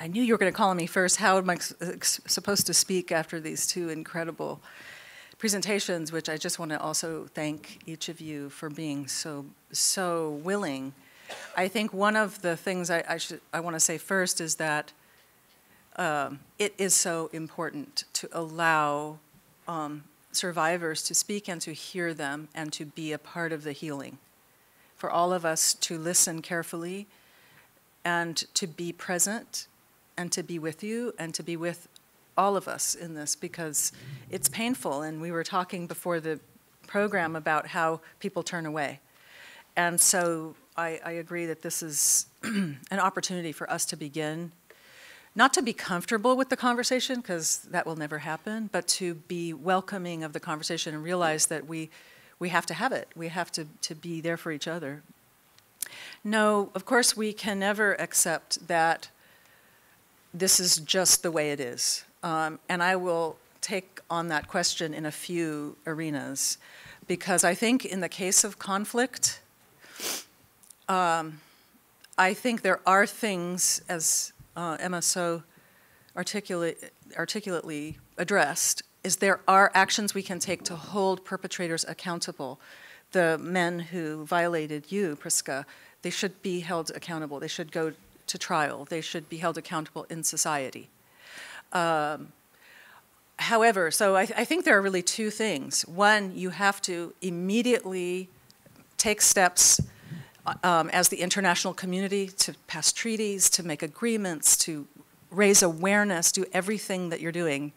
I knew you were going to call on me first. How am I supposed to speak after these 2 incredible presentations, which I just want to also thank each of you for being so willing. I think one of the things I want to say first is that it is so important to allow survivors to speak and to hear them and to be a part of the healing. For all of us to listen carefully and to be present and to be with you and to be with all of us in this, because it's painful. And we were talking before the program about how people turn away. And so I agree that this is an opportunity for us to begin, not to be comfortable with the conversation, because that will never happen, but to be welcoming of the conversation and realize that we have to have it. We have to be there for each other. No, of course, we can never accept that this is just the way it is. And I will take on that question in a few arenas, because I think in the case of conflict, I think there are things, as Emma so articulately addressed, is there are actions we can take to hold perpetrators accountable. The men who violated you, Priska, they should be held accountable. They should go to trial. They should be held accountable in society. However, so I think there are really 2 things. One, you have to immediately take steps as the international community to pass treaties, to make agreements, to raise awareness, do everything that you're doing,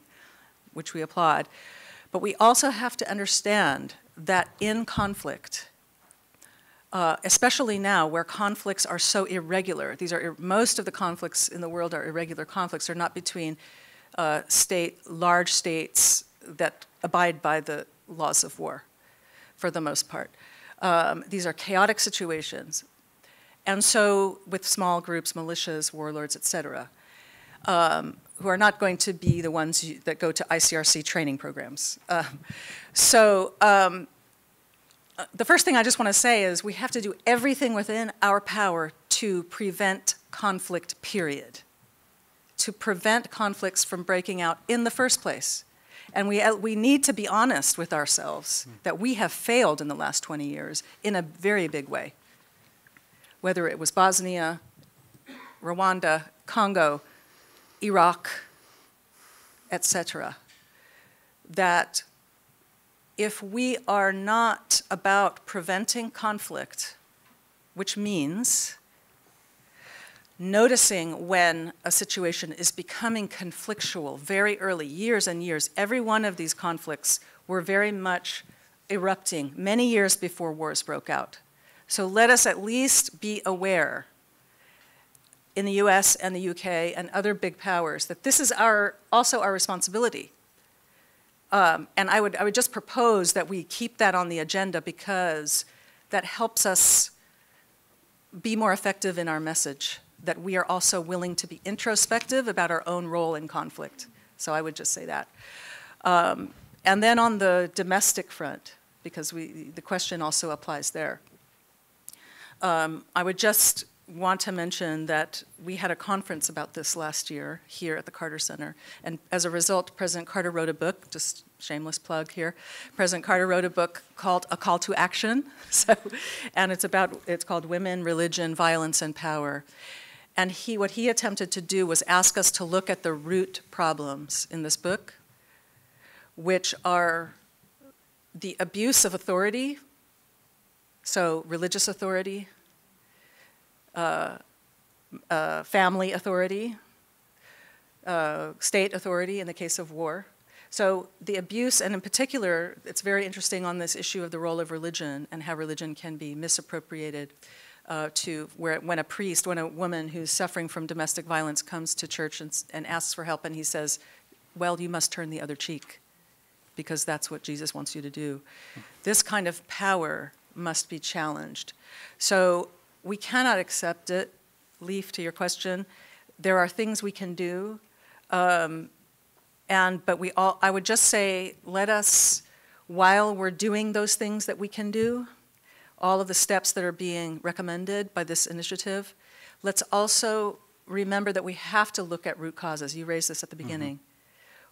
which we applaud. But we also have to understand that in conflict, especially now where conflicts are so irregular, most of the conflicts in the world are irregular conflicts. They're not between large states that abide by the laws of war, for the most part. These are chaotic situations. And so with small groups, militias, warlords, et cetera, who are not going to be the ones that go to ICRC training programs. The first thing I just want to say is we have to do everything within our power to prevent conflict, period. To prevent conflicts from breaking out in the first place. And we need to be honest with ourselves that we have failed in the last 20 years in a very big way. Whether it was Bosnia, Rwanda, Congo, Iraq, etc. That if we are not about preventing conflict, which means noticing when a situation is becoming conflictual very early, years and years. Every one of these conflicts were very much erupting many years before wars broke out. So let us at least be aware in the US and the UK and other big powers that this is also our responsibility. And I would just propose that we keep that on the agenda, because that helps us be more effective in our message, that we are also willing to be introspective about our own role in conflict. So I would just say that. And then on the domestic front, because the question also applies there, I would just want to mention that we had a conference about this last year here at the Carter Center. And as a result, President Carter wrote a book, just shameless plug here. President Carter wrote a book called A Call to Action. And it's called Women, Religion, Violence, and Power. And what he attempted to do was ask us to look at the root problems in this book, which are the abuse of authority, so religious authority, family authority, state authority in the case of war. So the abuse, and in particular, it's very interesting on this issue of the role of religion and how religion can be misappropriated when a woman who's suffering from domestic violence comes to church and asks for help, and he says, well, you must turn the other cheek, because that's what Jesus wants you to do. This kind of power must be challenged. So we cannot accept it. Leaf, to your question, there are things we can do, but I would just say, let us, while we're doing those things that we can do, all of the steps that are being recommended by this initiative, let's also remember that we have to look at root causes. You raised this at the beginning.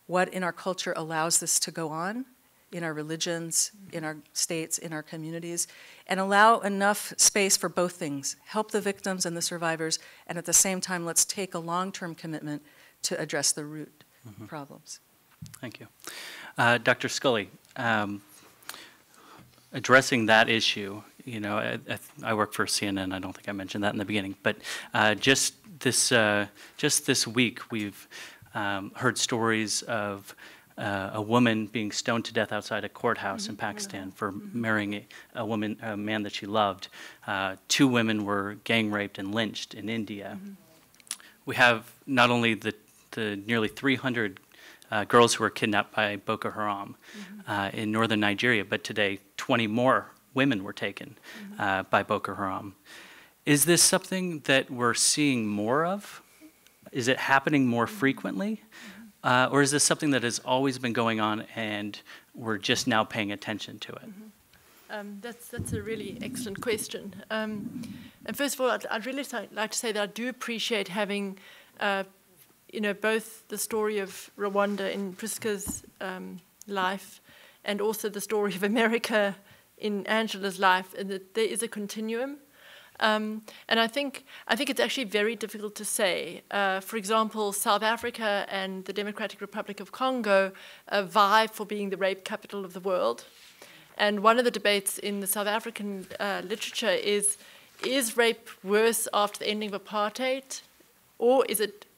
What in our culture allows this to go on, in our religions, in our states, in our communities, and allow enough space for both things. Help the victims and the survivors, and at the same time, let's take a long-term commitment to address the root problems. Thank you. Dr. Scully, addressing that issue, you know, I work for CNN. I don't think I mentioned that in the beginning, but just this week, we've heard stories of a woman being stoned to death outside a courthouse in Pakistan for marrying a man that she loved. 2 women were gang raped and lynched in India. We have not only the nearly 300 girls who were kidnapped by Boko Haram in northern Nigeria, but today 20 more women were taken by Boko Haram. Is this something that we're seeing more of? Is it happening more frequently? Or is this something that has always been going on and we're just now paying attention to it? That's a really excellent question. And first of all, I'd really like to say that I do appreciate having both the story of Rwanda in Priska's life and also the story of America in Angela's life, and that there is a continuum. And I think it's actually very difficult to say. For example, South Africa and the Democratic Republic of Congo vie for being the rape capital of the world. And one of the debates in the South African literature is rape worse after the ending of apartheid? Or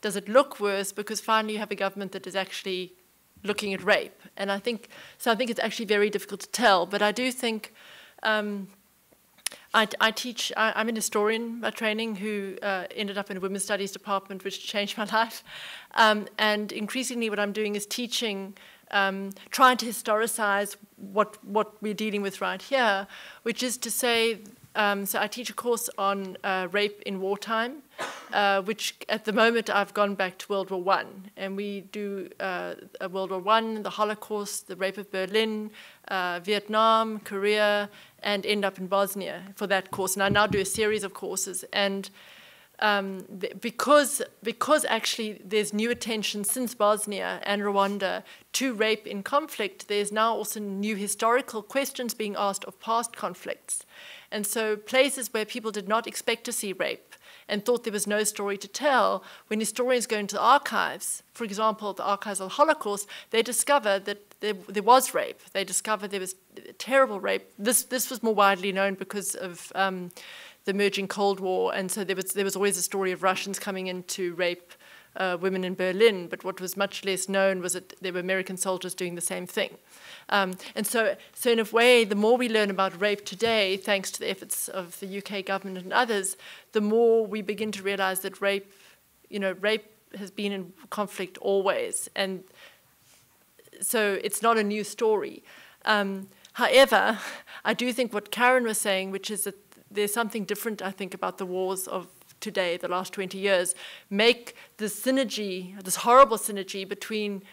does it look worse because finally you have a government that is actually looking at rape? And I think it's actually very difficult to tell. But I do think I'm an historian by training who ended up in a women's studies department, which changed my life. And increasingly what I'm doing is teaching, trying to historicize what we're dealing with right here, which is to say, so I teach a course on rape in wartime, which at the moment I've gone back to World War I. And we do World War I, the Holocaust, the rape of Berlin, Vietnam, Korea, and end up in Bosnia for that course. And I now do a series of courses. And because actually there's new attention since Bosnia and Rwanda to rape in conflict, there's now also new historical questions being asked of past conflicts. And so places where people did not expect to see rape and thought there was no story to tell, when historians go into the archives, for example, the archives of the Holocaust, they discover that there was rape. They discovered there was terrible rape. This was more widely known because of the emerging Cold War, and so there was always a story of Russians coming in to rape women in Berlin, but what was much less known was that there were American soldiers doing the same thing. And so in a way, the more we learn about rape today, thanks to the efforts of the UK government and others, the more we begin to realize that rape has been in conflict always. And so it's not a new story. However, I do think what Karen was saying, which is that there's something different, I think, about the wars of today, the last 20 years, make the synergy, this horrible synergy between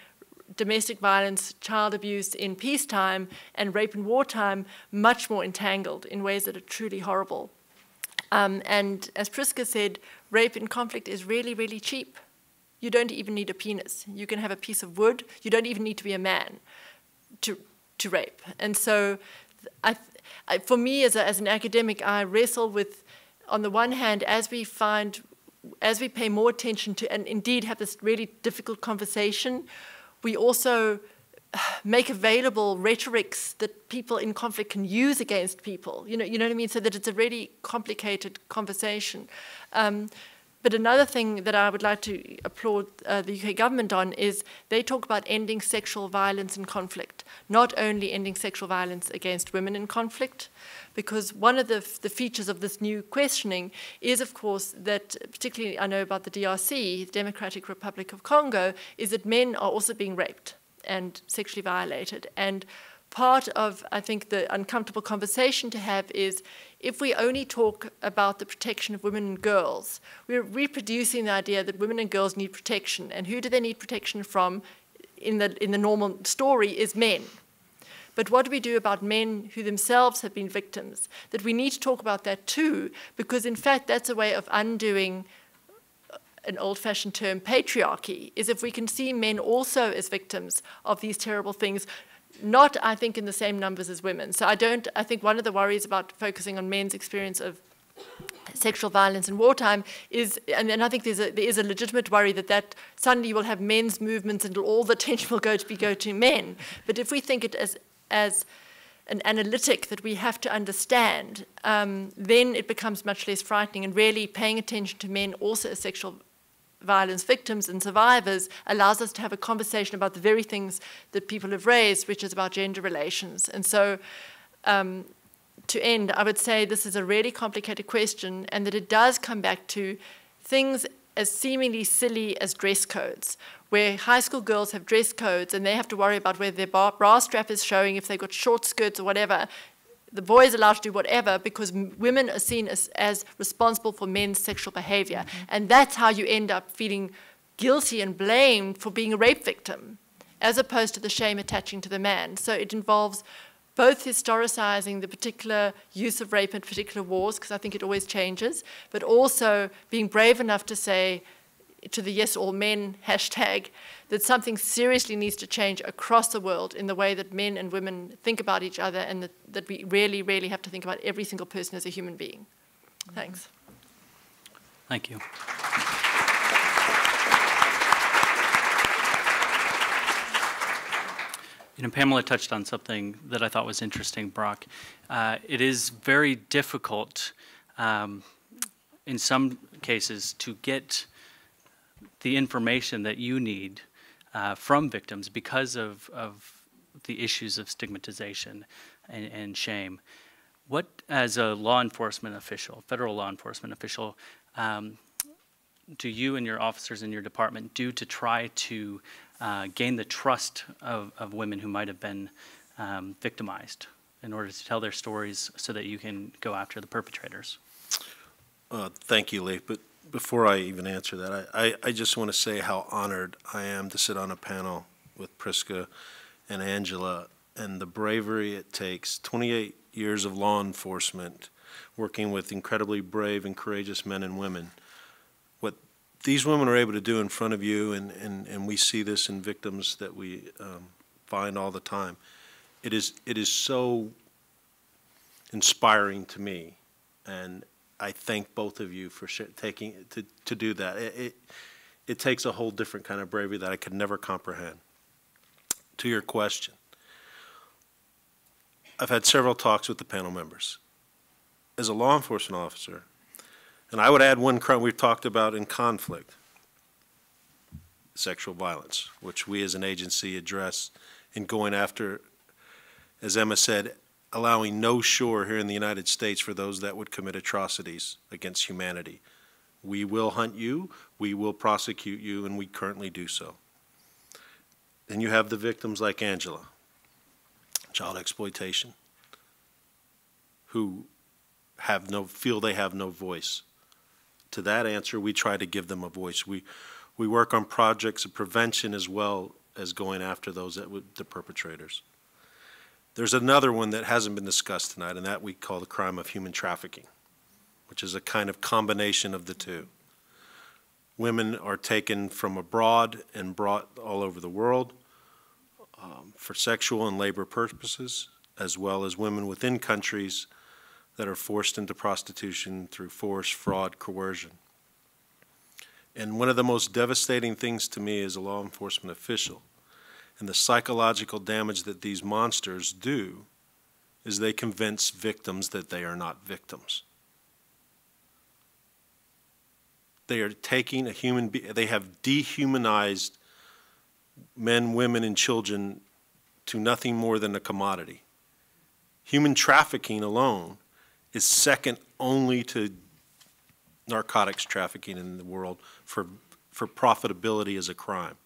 domestic violence, child abuse in peacetime and rape in wartime much more entangled in ways that are truly horrible. And as Priska said, rape in conflict is really, really cheap. You don't even need a penis. You can have a piece of wood. You don't even need to be a man to rape. And so for me as an academic, I wrestle with, on the one hand, as we pay more attention to and indeed have this really difficult conversation, we also make available rhetorics that people in conflict can use against people. You know what I mean? So that it's a really complicated conversation. But another thing that I would like to applaud the UK government on is they talk about ending sexual violence in conflict, not only ending sexual violence against women in conflict, because one of the features of this new questioning is, of course, that particularly I know about the DRC, the Democratic Republic of Congo, is that men are also being raped and sexually violated. And part of, I think, the uncomfortable conversation to have is if we only talk about the protection of women and girls, we're reproducing the idea that women and girls need protection. And who do they need protection from in the normal story is men. But what do we do about men who themselves have been victims? That we need to talk about that too, because in fact that's a way of undoing an old-fashioned term, patriarchy, is if we can see men also as victims of these terrible things, not, I think, in the same numbers as women. So I think one of the worries about focusing on men's experience of sexual violence in wartime is, and I think there is a legitimate worry that suddenly you will have men's movements and all the attention will go to men. But if we think it as an analytic that we have to understand, then it becomes much less frightening, and really paying attention to men also as sexual violence victims and survivors allows us to have a conversation about the very things that people have raised, which is about gender relations. And so to end, I would say this is a really complicated question, and that it does come back to things as seemingly silly as dress codes, where high school girls have dress codes and they have to worry about whether their bra strap is showing, if they've got short skirts or whatever. The boys are allowed to do whatever because women are seen as responsible for men's sexual behavior. Mm-hmm. And that's how you end up feeling guilty and blamed for being a rape victim, as opposed to the shame attaching to the man. So it involves both historicizing the particular use of rape in particular wars, because I think it always changes, but also being brave enough to say to the Yes All Men hashtag that something seriously needs to change across the world in the way that men and women think about each other, and that we really, really have to think about every single person as a human being. Thanks. Thank you. You know, Pamela touched on something that I thought was interesting, Brock. It is very difficult in some cases to get the information that you need from victims because of the issues of stigmatization and shame. What, as a law enforcement official, federal law enforcement official, do you and your officers in your department do to try to gain the trust of women who might have been victimized in order to tell their stories so that you can go after the perpetrators? Thank you, Leif. But before I even answer that, I just want to say how honored I am to sit on a panel with Priska and Angela, and the bravery it takes. 28 years of law enforcement, working with incredibly brave and courageous men and women. What these women are able to do in front of you, and we see this in victims that we find all the time, it is so inspiring to me, and I thank both of you for taking to do that. It takes a whole different kind of bravery that I could never comprehend. To your question, I've had several talks with the panel members. As a law enforcement officer, and I would add one crime we've talked about in conflict, sexual violence, which we as an agency address in going after, as Emma said, allowing no shore here in the United States for those that would commit atrocities against humanity. We will hunt you, we will prosecute you, and we currently do so. Then you have the victims like Angela, child exploitation, who feel they have no voice. To that answer, we try to give them a voice. We work on projects of prevention as well as going after the perpetrators. There's another one that hasn't been discussed tonight, and that we call the crime of human trafficking, which is a kind of combination of the two. Women are taken from abroad and brought all over the world for sexual and labor purposes, as well as women within countries that are forced into prostitution through force, fraud, coercion. And one of the most devastating things to me as a law enforcement official, and the psychological damage that these monsters do, is they convince victims that they are not victims. They are taking a human being, they have dehumanized men, women, and children to nothing more than a commodity. Human trafficking alone is second only to narcotics trafficking in the world for profitability as a crime.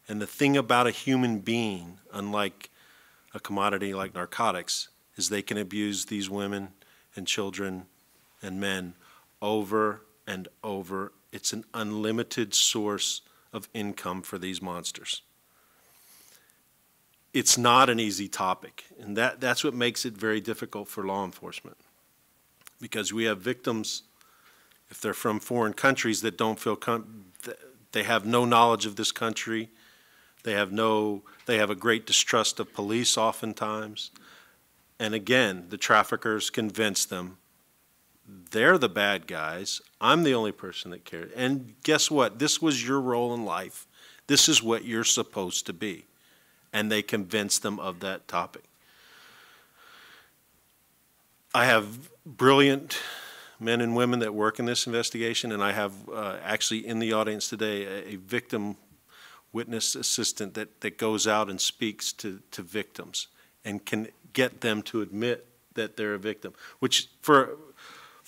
And the thing about a human being, unlike a commodity like narcotics, is they can abuse these women and children and men over and over. It's an unlimited source of income for these monsters. It's not an easy topic, and that's what makes it very difficult for law enforcement, because we have victims, if they're from foreign countries, that don't feel they have no knowledge of this country. They have a great distrust of police oftentimes. And again, the traffickers convince them they're the bad guys. I'm the only person that cares. And guess what? This was your role in life. This is what you're supposed to be. And they convince them of that topic. I have brilliant men and women that work in this investigation, and I have actually in the audience today a victim witness assistant that goes out and speaks to victims and can get them to admit that they're a victim, which for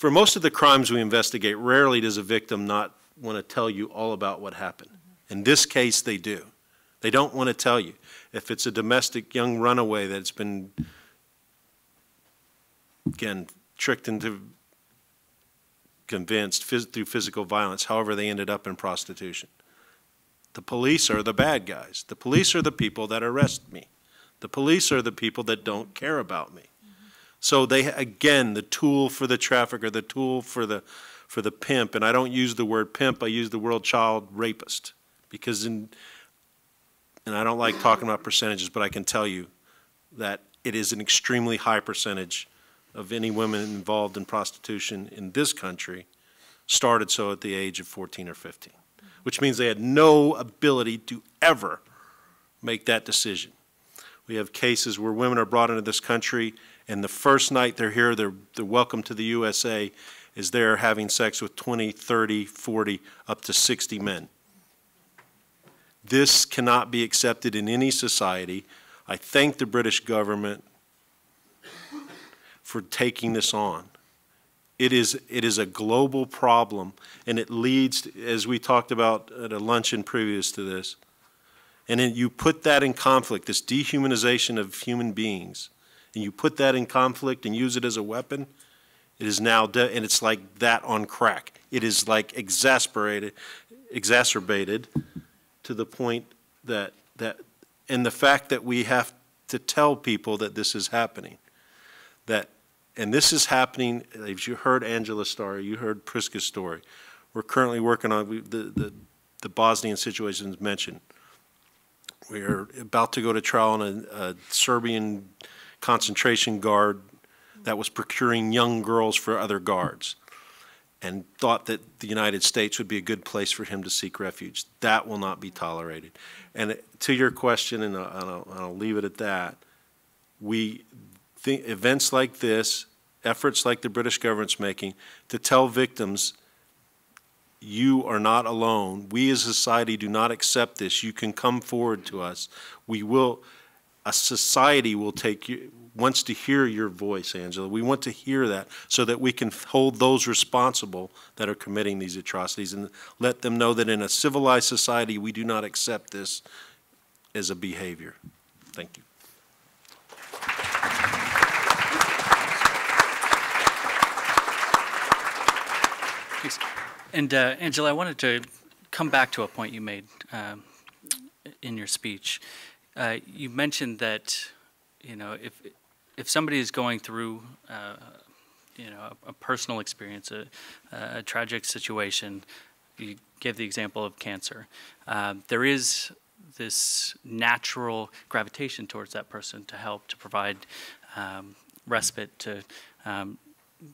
most of the crimes we investigate, rarely does a victim not want to tell you all about what happened. In this case, they do. They don't want to tell you. If it's a domestic young runaway that's been, again, tricked into, convinced through physical violence, however they ended up in prostitution. The police are the bad guys. The police are the people that arrest me. The police are the people that don't care about me. So they, again, the tool for the trafficker, the tool for the pimp, and I don't use the word pimp, I use the word child rapist, because and I don't like talking about percentages, but I can tell you that it is an extremely high percentage of any women involved in prostitution in this country started so at the age of 14 or 15, which means they had no ability to ever make that decision. We have cases where women are brought into this country, and the first night they're here, they're welcome to the USA, is they're having sex with 20, 30, 40, up to 60 men. This cannot be accepted in any society. I thank the British government for taking this on. It is a global problem, and it leads, as we talked about at a luncheon previous to this, and then you put that in conflict, this dehumanization of human beings, and you put that in conflict and use it as a weapon, it is now, and it's like that on crack. It is like exacerbated to the point that, and the fact that we have to tell people that this is happening, and this is happening, as you heard Angela's story, you heard Priska's story. We're currently working on the Bosnian situations mentioned. We're about to go to trial on a Serbian concentration guard that was procuring young girls for other guards and thought that the United States would be a good place for him to seek refuge. That will not be tolerated. And to your question, and I'll leave it at that, we think events like this, efforts like the British government's making to tell victims, you are not alone. We as a society do not accept this. You can come forward to us. We will, a society will wants to hear your voice, Angela. We want to hear that so that we can hold those responsible that are committing these atrocities and let them know that in a civilized society we do not accept this as a behavior. Thank you. Thanks. And Angela, I wanted to come back to a point you made in your speech. You mentioned that, you know, if somebody is going through, you know, a personal experience, a tragic situation, you gave the example of cancer. There is this natural gravitation towards that person to help, to provide respite, to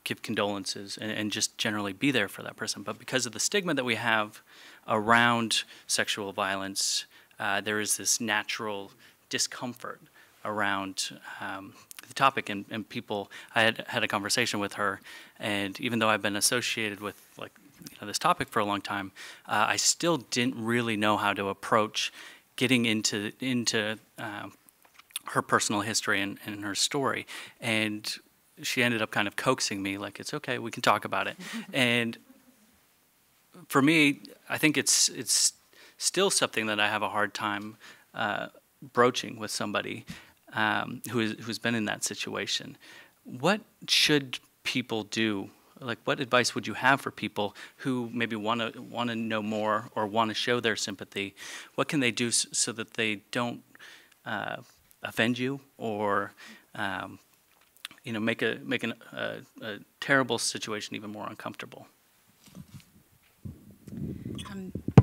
give condolences, and just generally be there for that person. But because of the stigma that we have around sexual violence, there is this natural discomfort around the topic, and people, I had a conversation with her, and even though I've been associated with, like, you know, this topic for a long time, I still didn't really know how to approach getting into her personal history and her story. And she ended up kind of coaxing me, like, it's okay, we can talk about it. And for me, I think it's still something that I have a hard time broaching with somebody who's been in that situation. What should people do? Like, what advice would you have for people who maybe want to know more or want to show their sympathy? What can they do so that they don't offend you or you know, make a terrible situation even more uncomfortable?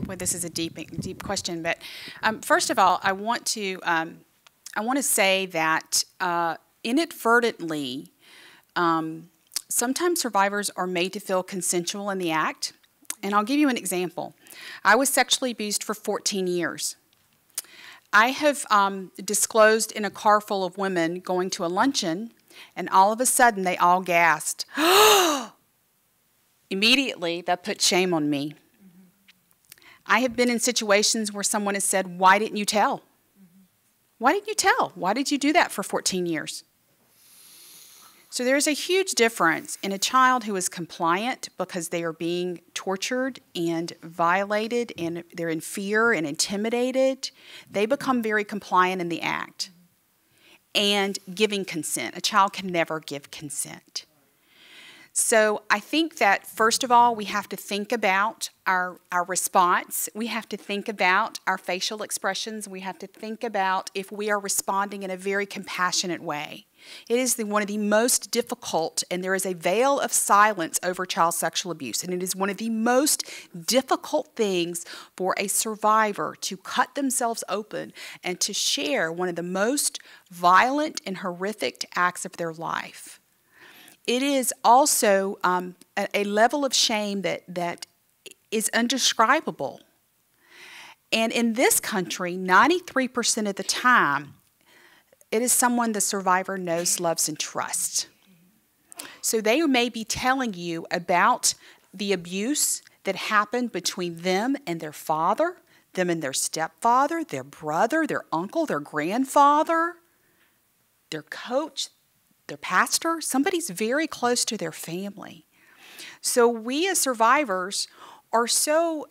Well, this is a deep question, but first of all, I want to say that inadvertently, sometimes survivors are made to feel consensual in the act. And I'll give you an example. I was sexually abused for 14 years. I have disclosed in a car full of women going to a luncheon, and all of a sudden they all gasped. Immediately, that put shame on me. I have been in situations where someone has said, why didn't you tell? Why didn't you tell? Why did you do that for 14 years? So there's a huge difference in a child who is compliant because they are being tortured and violated and they're in fear and intimidated. They become very compliant in the act. And giving consent. A child can never give consent. So I think that, first of all, we have to think about our response. We have to think about our facial expressions. We have to think about if we are responding in a very compassionate way. It is one of the most difficult, and there is a veil of silence over child sexual abuse, and it is one of the most difficult things for a survivor to cut themselves open and to share one of the most violent and horrific acts of their life. It is also a level of shame that is undescribable. And in this country, 93% of the time, it is someone the survivor knows, loves, and trusts. So they may be telling you about the abuse that happened between them and their father, them and their stepfather, their brother, their uncle, their grandfather, their coach, their pastor. Somebody's very close to their family. So we as survivors are so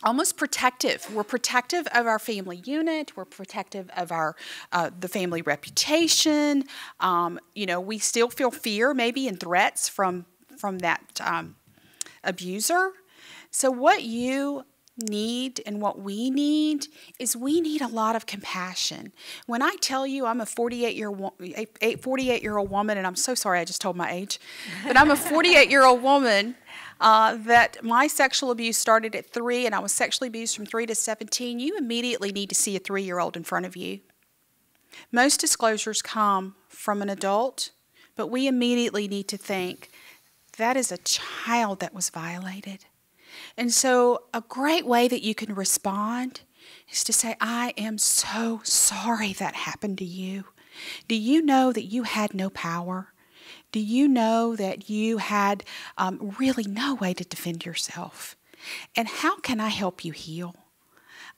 almost protective. We're protective of our family unit. We're protective of our the family reputation. You know, we still feel fear, maybe, and threats from that abuser. So what you need and what we need is we need a lot of compassion. When I tell you I'm a 48-year-old woman, and I'm so sorry I just told my age, but I'm a 48-year-old woman. That my sexual abuse started at 3 and I was sexually abused from 3 to 17, you immediately need to see a 3-year-old in front of you. Most disclosures come from an adult, but we immediately need to think, that is a child that was violated. And so a great way that you can respond is to say, I am so sorry that happened to you. Do you know that you had no power? Do you know that you had really no way to defend yourself? And how can I help you heal?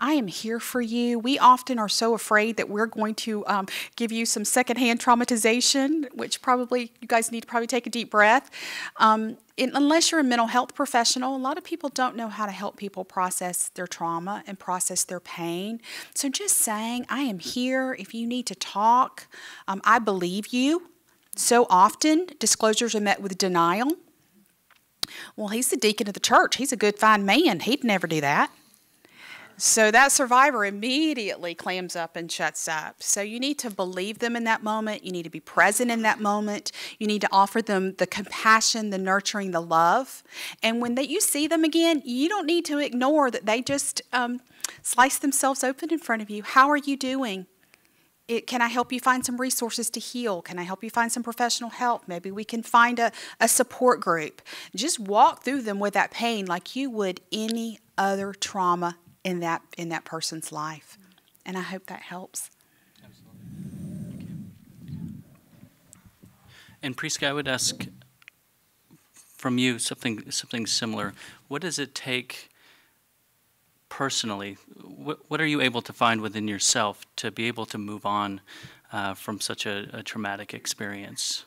I am here for you. We often are so afraid that we're going to give you some secondhand traumatization, which probably you guys need to probably take a deep breath. Unless you're a mental health professional, a lot of people don't know how to help people process their trauma and process their pain. So just saying, I am here if you need to talk. I believe you. So often, disclosures are met with denial. Well, he's the deacon of the church. He's a good, fine man. He'd never do that. So that survivor immediately clams up and shuts up. So you need to believe them in that moment. You need to be present in that moment. You need to offer them the compassion, the nurturing, the love. And when you see them again, you don't need to ignore that they just slice themselves open in front of you. How are you doing? Can I help you find some resources to heal? Can I help you find some professional help? Maybe we can find a support group. Just walk through them with that pain like you would any other trauma in that person's life. And I hope that helps. Absolutely. Thank you. And Priska, I would ask from you something similar. What does it take personally? What are you able to find within yourself to be able to move on from such a traumatic experience?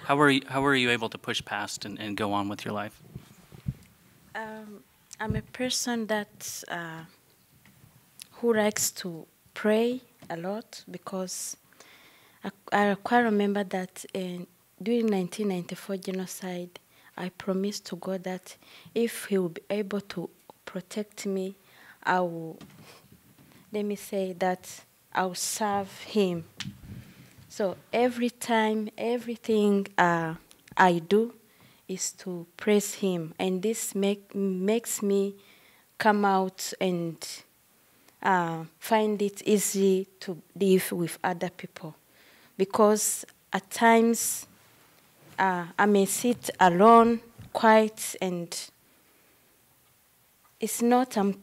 How are you able to push past and go on with your life? I'm a person that who likes to pray a lot, because I quite remember that during 1994 genocide, I promised to God that if He will be able to protect me, I will, let me say that I will serve Him. So every time, everything I do is to praise Him, and this makes me come out and find it easy to live with other people, because at times I may sit alone, quiet, and it's not. I'm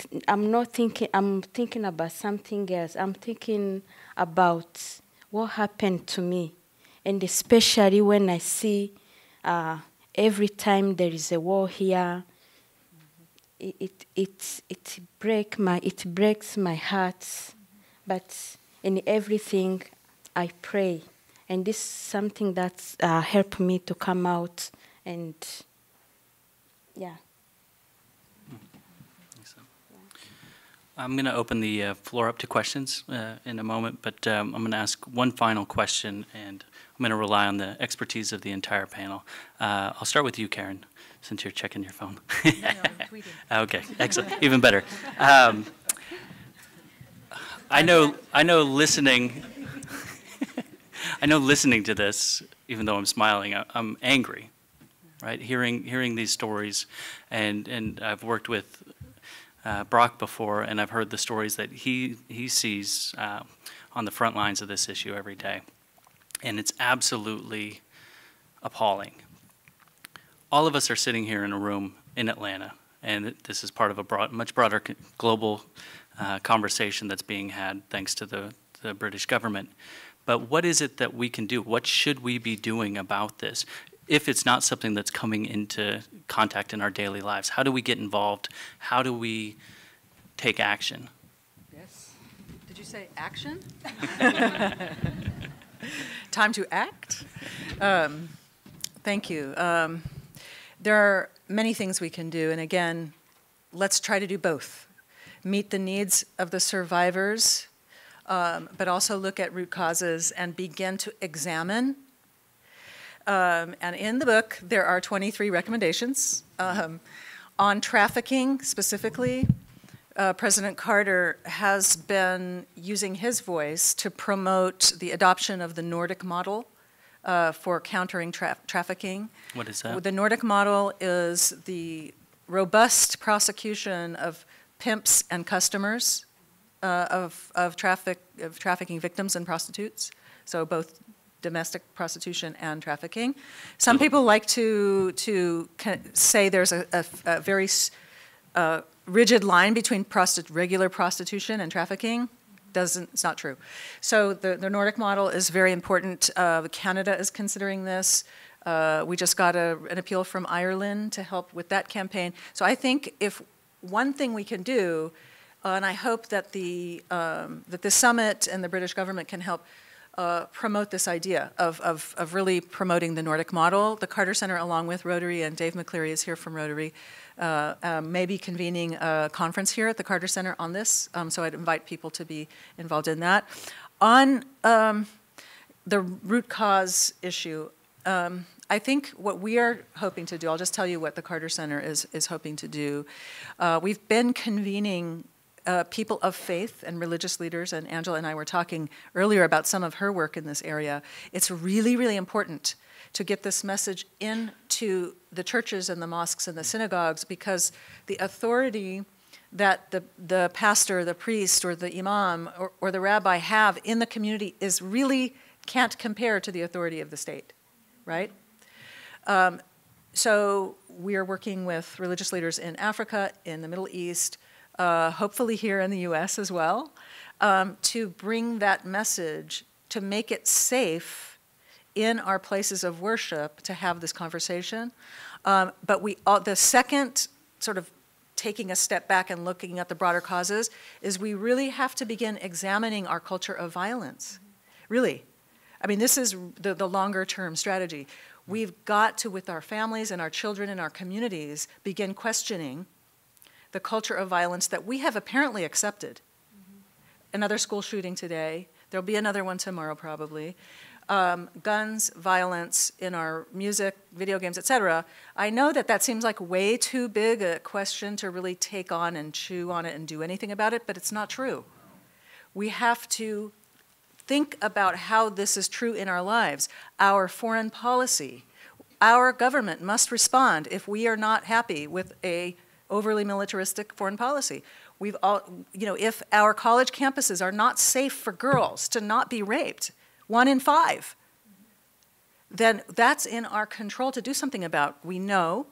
not thinking. I'm thinking about something else. I'm thinking about what happened to me, and especially when I see. Every time there is a war here, it breaks my heart. But in everything, I pray, and this is something that's helped me to come out. And yeah. I'm going to open the floor up to questions in a moment, but I'm going to ask one final question, and I'm going to rely on the expertise of the entire panel. I'll start with you, Karen, since you're checking your phone. No, I'm tweeting. Okay, excellent, even better. I know listening. I know listening to this, even though I'm smiling, I'm angry, right? Hearing these stories, and I've worked with Brock before, and I've heard the stories that he sees on the front lines of this issue every day. And it's absolutely appalling. All of us are sitting here in a room in Atlanta, and this is part of a much broader global conversation that's being had thanks to the British government. But what is it that we can do? What should we be doing about this? If it's not something that's coming into contact in our daily lives, how do we get involved? How do we take action? Yes. Did you say action? Time to act? Thank you. There are many things we can do, and again, let's try to do both. Meet the needs of the survivors, but also look at root causes and begin to examine. And in the book, there are 23 recommendations. On trafficking specifically, President Carter has been using his voice to promote the adoption of the Nordic model for countering trafficking. What is that? The Nordic model is the robust prosecution of pimps and customers of trafficking victims and prostitutes, so both domestic prostitution and trafficking. Some people like to say there's a very rigid line between regular prostitution and trafficking. It's not true. So the Nordic model is very important. Canada is considering this. We just got an appeal from Ireland to help with that campaign. So I think if one thing we can do, and I hope that that the summit and the British government can help promote this idea of really promoting the Nordic model. The Carter Center, along with Rotary, and Dave McCleary is here from Rotary, may be convening a conference here at the Carter Center on this, so I'd invite people to be involved in that. On the root cause issue, I think what we are hoping to do, I'll just tell you what the Carter Center is hoping to do. We've been convening people of faith and religious leaders, and Angela and I were talking earlier about some of her work in this area. It's really, really important to get this message into the churches and the mosques and the synagogues, because the authority that the pastor, the priest, or the imam, or the rabbi have in the community is really can't compare to the authority of the state, right? So we are working with religious leaders in Africa, in the Middle East, hopefully here in the US as well, to bring that message, to make it safe in our places of worship to have this conversation. But the second sort of taking a step back and looking at the broader causes is we really have to begin examining our culture of violence. Really. I mean, this is the longer term strategy. We've got to, with our families and our children and our communities, begin questioning the culture of violence that we have apparently accepted. Another school shooting today. There'll be another one tomorrow probably. Guns, violence in our music, video games, etc. I know that seems like way too big a question to really take on and chew on it and do anything about it, but it's not true. We have to think about how this is true in our lives. Our foreign policy, our government must respond if we are not happy with a overly militaristic foreign policy. We've all, if our college campuses are not safe for girls to not be raped, 1 in 5, then that's in our control to do something about. We know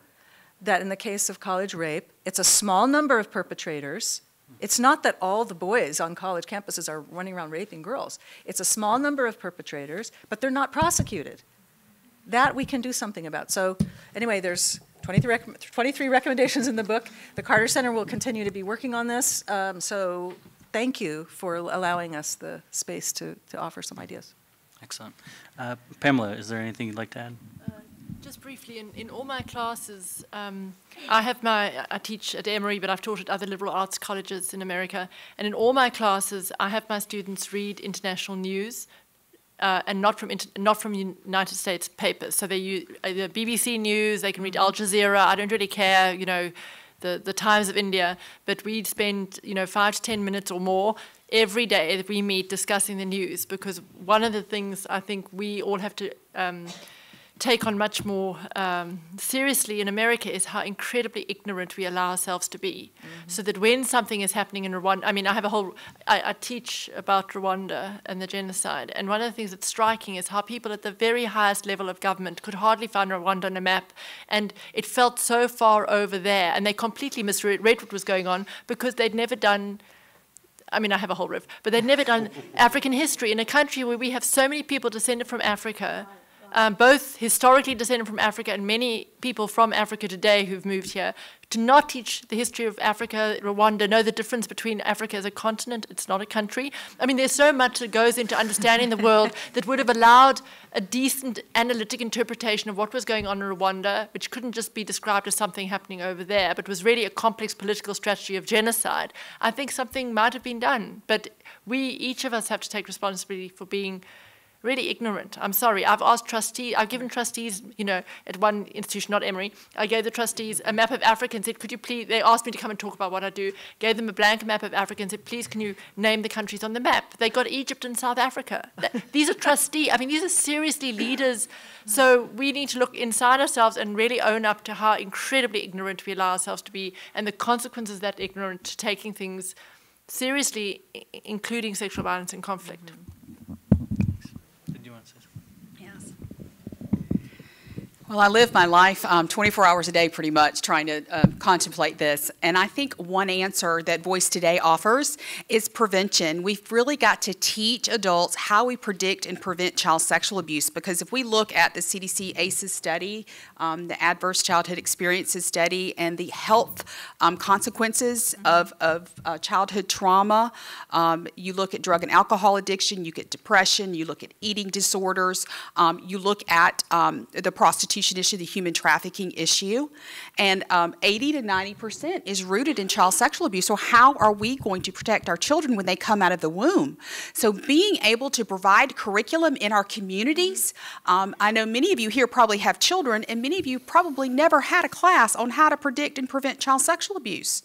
that in the case of college rape, it's a small number of perpetrators. It's not that all the boys on college campuses are running around raping girls. It's a small number of perpetrators, but they're not prosecuted. That we can do something about. So anyway, there's 23 recommendations in the book. The Carter Center will continue to be working on this. So thank you for allowing us the space to offer some ideas. Excellent. Pamela, is there anything you'd like to add? Just briefly, in all my classes, I teach at Emory, but I've taught at other liberal arts colleges in America. And in all my classes, I have my students read international news, and not from United States papers. So they use the BBC News. They can read Al Jazeera. I don't really care, the Times of India. But we spend 5 to 10 minutes or more every day that we meet discussing the news, because one of the things I think we all have to take on much more seriously in America is how incredibly ignorant we allow ourselves to be. So that when something is happening in Rwanda, I mean, I teach about Rwanda and the genocide, and one of the things that's striking is how people at the very highest level of government could hardly find Rwanda on a map, and it felt so far over there, and they completely misread what was going on because they'd never done, I mean, I have a whole riff, but they'd never done African history in a country where we have so many people descended from Africa, both historically descended from Africa and many people from Africa today who've moved here, to not teach the history of Africa, Rwanda, know the difference between Africa as a continent, it's not a country. I mean, there's so much that goes into understanding the world that would have allowed a decent analytic interpretation of what was going on in Rwanda, which couldn't just be described as something happening over there, but was really a complex political strategy of genocide. I think something might have been done, but each of us have to take responsibility for being really ignorant. I'm sorry. I've given trustees, at one institution, not Emory, I gave the trustees a map of Africa and said, could you please, they asked me to come and talk about what I do, gave them a blank map of Africa and said, please, can you name the countries on the map? They got Egypt and South Africa. These are trustees. I mean, these are seriously leaders. So we need to look inside ourselves and really own up to how incredibly ignorant we allow ourselves to be, and the consequences of that ignorance to taking things seriously, including sexual violence and conflict. Well, I live my life 24 hours a day pretty much trying to contemplate this. And I think one answer that Voice Today offers is prevention. We've really got to teach adults how we predict and prevent child sexual abuse, because if we look at the CDC ACEs study, the Adverse Childhood Experiences study, and the health consequences of childhood trauma, you look at drug and alcohol addiction, you get depression, you look at eating disorders, you look at the prostitution prostitution issue, the human trafficking issue, and 80 to 90% is rooted in child sexual abuse. So how are we going to protect our children when they come out of the womb? So being able to provide curriculum in our communities, I know many of you here probably have children, and many of you probably never had a class on how to predict and prevent child sexual abuse.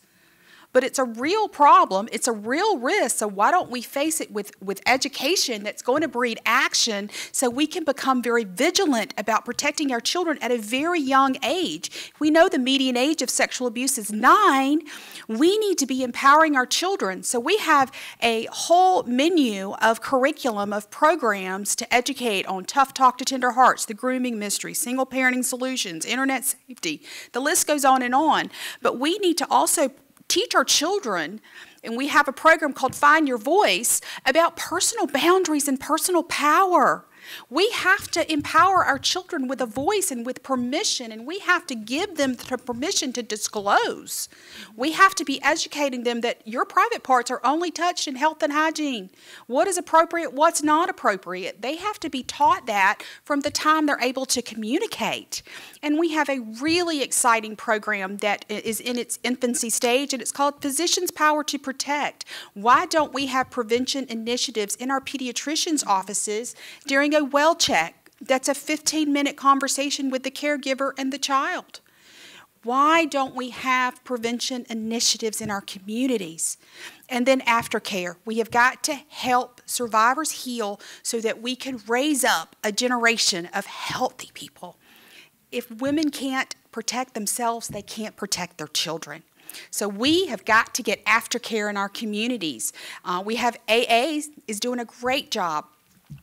But it's a real problem, it's a real risk, so why don't we face it with education that's going to breed action so we can become very vigilant about protecting our children at a very young age. We know the median age of sexual abuse is 9. We need to be empowering our children. So we have a whole menu of curriculum, of programs to educate on Tough Talk to Tender Hearts, the grooming mystery, single parenting solutions, internet safety. The list goes on and on. But we need to also teach our children, and we have a program called Find Your Voice, about personal boundaries and personal power. We have to empower our children with a voice and with permission, and we have to give them the permission to disclose. We have to be educating them that your private parts are only touched in health and hygiene. What is appropriate, what's not appropriate. They have to be taught that from the time they're able to communicate. And we have a really exciting program that is in its infancy stage, and it's called Physicians' Power to Protect. Why don't we have prevention initiatives in our pediatricians' offices during a well check? That's a 15-minute conversation with the caregiver and the child. Why don't we have prevention initiatives in our communities? And then aftercare. We have got to help survivors heal so that we can raise up a generation of healthy people. If women can't protect themselves, they can't protect their children. So we have got to get aftercare in our communities. We have AA is doing a great job.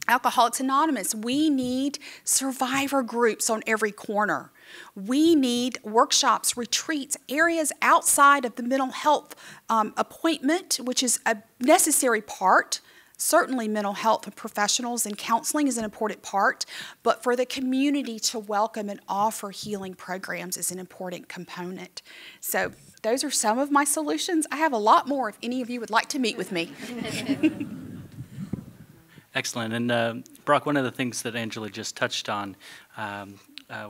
Alcoholics Anonymous, we need survivor groups on every corner. We need workshops, retreats, areas outside of the mental health appointment, which is a necessary part. Certainly mental health professionals and counseling is an important part, but for the community to welcome and offer healing programs is an important component. So those are some of my solutions. I have a lot more if any of you would like to meet with me. Excellent. And Brock, one of the things that Angela just touched on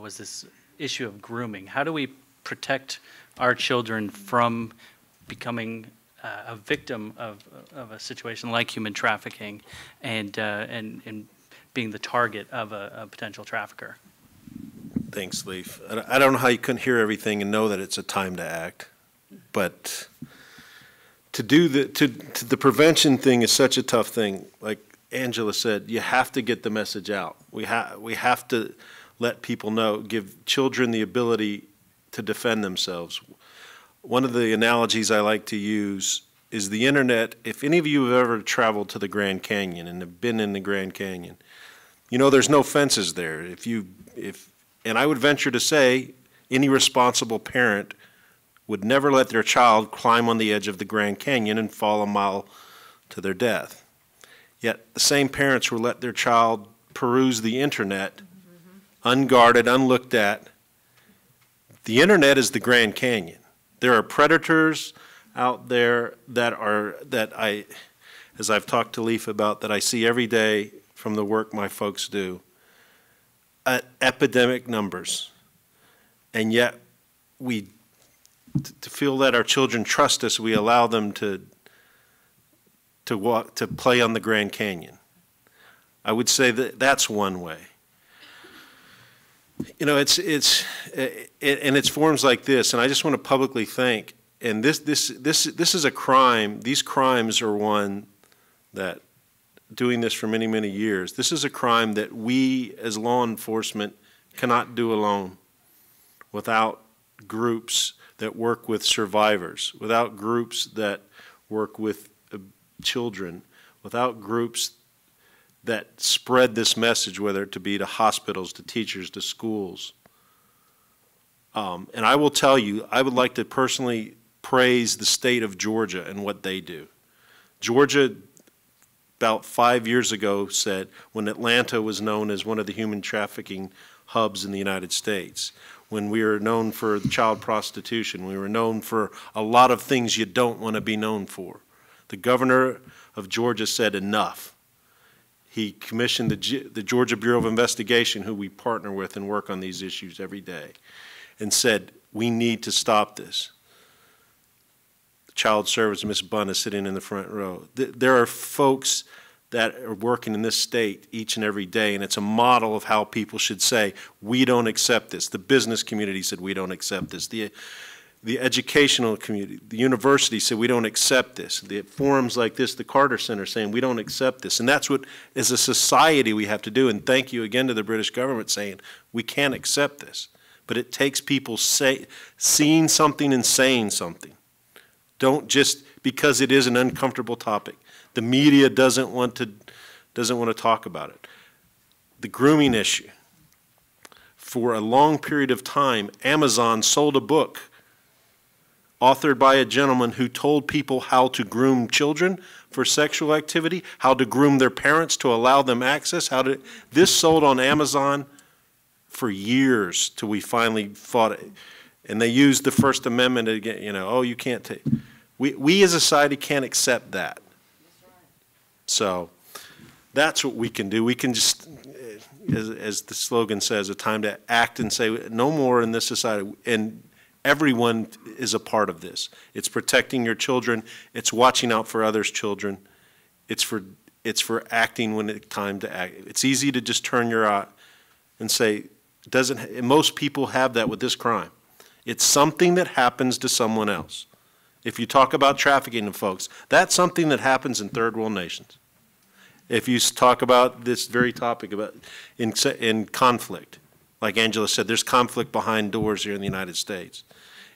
was this issue of grooming. How do we protect our children from becoming a victim of a situation like human trafficking and being the target of a potential trafficker? Thanks, Leif. I don't know how you couldn't hear everything and know that it's a time to act, but to do the prevention thing is such a tough thing. Like Angela said, you have to get the message out. We have to let people know, give children the ability to defend themselves. One of the analogies I like to use is the internet. If any of you have ever traveled to the Grand Canyon and have been in the Grand Canyon, you know there's no fences there. And I would venture to say any responsible parent would never let their child climb on the edge of the Grand Canyon and fall a mile to their death. Yet the same parents will let their child peruse the internet, unguarded, unlooked at. The internet is the Grand Canyon. There are predators out there as I've talked to Leif about, that I see every day from the work my folks do, at epidemic numbers. And yet to feel that our children trust us, we allow them to play on the Grand Canyon. I would say that that's one way. You know, and it's forms like this, and I just want to publicly thank. And this is a crime. These crimes are one that, doing this for many, many years, this is a crime that we as law enforcement cannot do alone, without groups that work with survivors, without groups that work with children, without groups that spread this message, whether it to be to hospitals, to teachers, to schools. And I will tell you, I would like to personally praise the state of Georgia and what they do. Georgia, about 5 years ago, said, when Atlanta was known as one of the human trafficking hubs in the United States, when we were known for child prostitution, we were known for a lot of things you don't want to be known for. The governor of Georgia said enough. He commissioned the Georgia Bureau of Investigation, who we partner with and work on these issues every day, and said, we need to stop this. Child Service, Ms. Bunn is sitting in the front row. There are folks that are working in this state each and every day, and it's a model of how people should say, we don't accept this. The business community said, we don't accept this. The educational community, the university said, we don't accept this. The forums like this, the Carter Center saying, we don't accept this. And that's what, as a society, we have to do. And thank you again to the British government saying, we can't accept this. But it takes people seeing something and saying something. Don't just, because it is an uncomfortable topic. The media doesn't want to talk about it. The grooming issue. For a long period of time, Amazon sold a book authored by a gentleman who told people how to groom children for sexual activity, how to groom their parents to allow them access, this sold on Amazon for years till we finally fought it. And they used the First Amendment again, oh, you can't take. We as a society can't accept that. So that's what we can do. We can just, as the slogan says, a time to act and say no more in this society. And everyone is a part of this. It's protecting your children. It's watching out for others' children. It's for acting when it's time to act. It's easy to just turn your eye and say, most people have that with this crime. It's something that happens to someone else. If you talk about trafficking of folks, that's something that happens in third world nations. If you talk about this very topic about in conflict, like Angela said, there's conflict behind doors here in the United States.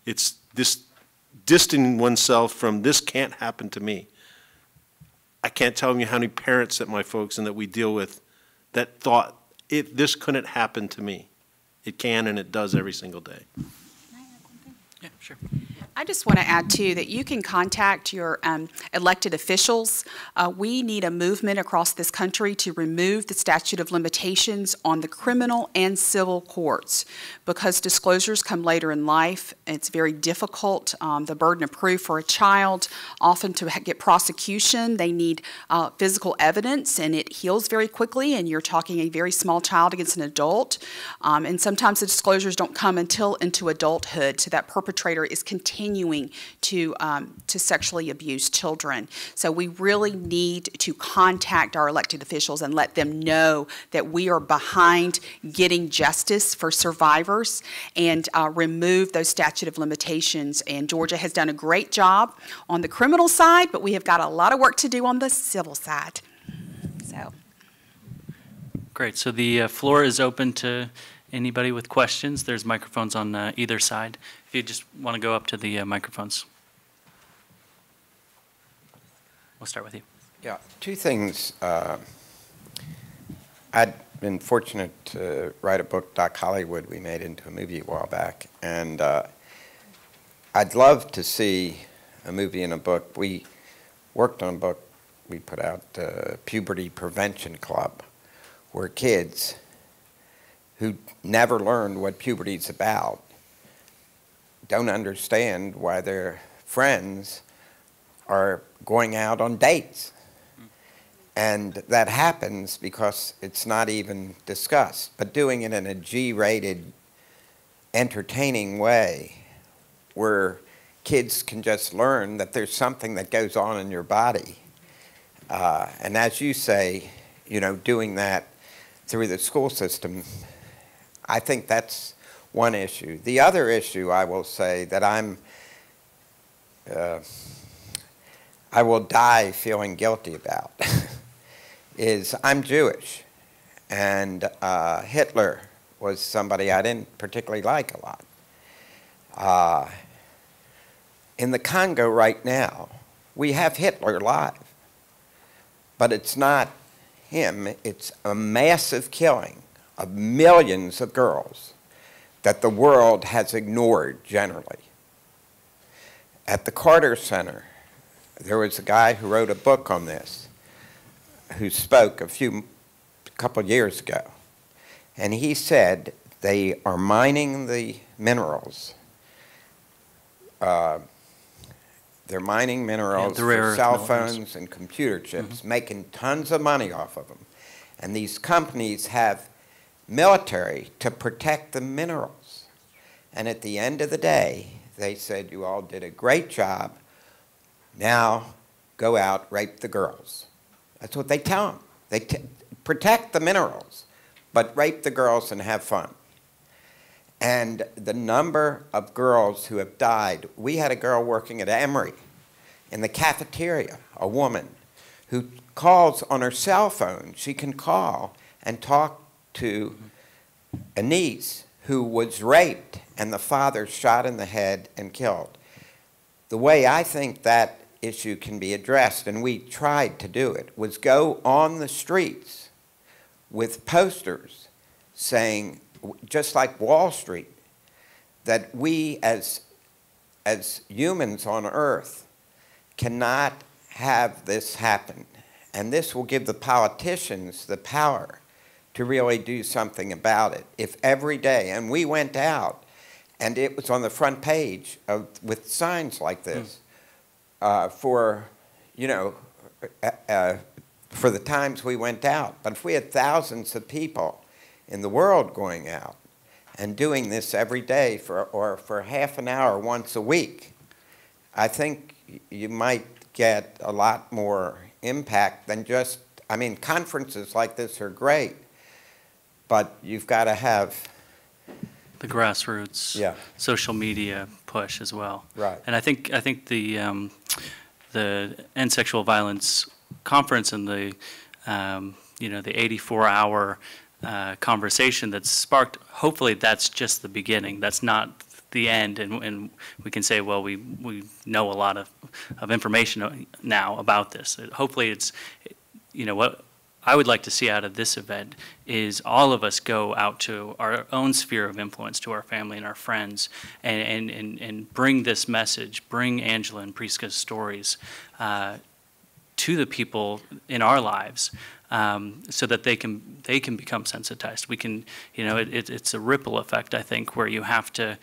It's this distancing oneself from this can't happen to me. I can't tell you how many parents that my folks and that we deal with that thought this couldn't happen to me. It can and it does every single day. Yeah, sure. I just want to add, too, that you can contact your elected officials. We need a movement across this country to remove the statute of limitations on the criminal and civil courts because disclosures come later in life. It's very difficult, the burden of proof for a child. Often to get prosecution, they need physical evidence, and it heals very quickly, and you're talking a very small child against an adult. And sometimes the disclosures don't come until into adulthood, so that perpetrator is continuing to sexually abuse children. So we really need to contact our elected officials and let them know that we are behind getting justice for survivors and remove those statute of limitations. And Georgia has done a great job on the criminal side, but we have got a lot of work to do on the civil side. So. Great. So the floor is open to anybody with questions. There's microphones on either side. If you just want to go up to the microphones. We'll start with you. Yeah, two things. I'd been fortunate to write a book, Doc Hollywood, we made into a movie a while back. And I'd love to see a movie and a book. We worked on a book we put out, Puberty Prevention Club, where kids who never learned what puberty's about don't understand why their friends are going out on dates. And that happens because it's not even discussed. But doing it in a G-rated, entertaining way where kids can just learn that there's something that goes on in your body. And as you say, doing that through the school system, I think that's one issue. The other issue I will say that I will die feeling guilty about is I'm Jewish, and Hitler was somebody I didn't particularly like a lot. In the Congo right now, we have Hitler alive, but it's not him, it's a massive killing of millions of girls that the world has ignored generally. At the Carter Center, there was a guy who wrote a book on this, who spoke a couple years ago. And he said they are mining the minerals. They're mining minerals for cell phones and computer chips, making tons of money off of them. And these companies have military to protect the minerals. And at the end of the day, they said, you all did a great job. Now go out, rape the girls. That's what they tell them. They protect the minerals, but rape the girls and have fun. And the number of girls who have died, we had a girl working at Emory in the cafeteria, a woman who calls on her cell phone. She can call and talk to a niece who was raped and the father shot in the head and killed. The way I think that issue can be addressed, and we tried to do it, was go on the streets with posters saying, just like Wall Street, that we as humans on Earth cannot have this happen. And this will give the politicians the power to really do something about it. If every day, and we went out, and it was on the front page with signs like this for, you know, for the times we went out. But if we had thousands of people in the world going out and doing this every day or for half an hour once a week, I think you might get a lot more impact than just, I mean, conferences like this are great, but you've got to have the grassroots, social media push as well. Right. And I think the End Sexual Violence Conference and the you know, the 84-hour conversation that's sparked, hopefully that's just the beginning. That's not the end, and we can say, well, we know a lot of information now about this. Hopefully it's, you know, what I would like to see out of this event is all of us go out to our own sphere of influence, to our family and our friends, and bring this message, bring Angela and Priska's stories to the people in our lives, so that they can become sensitized. We can, you know, it's a ripple effect, I think, where you have to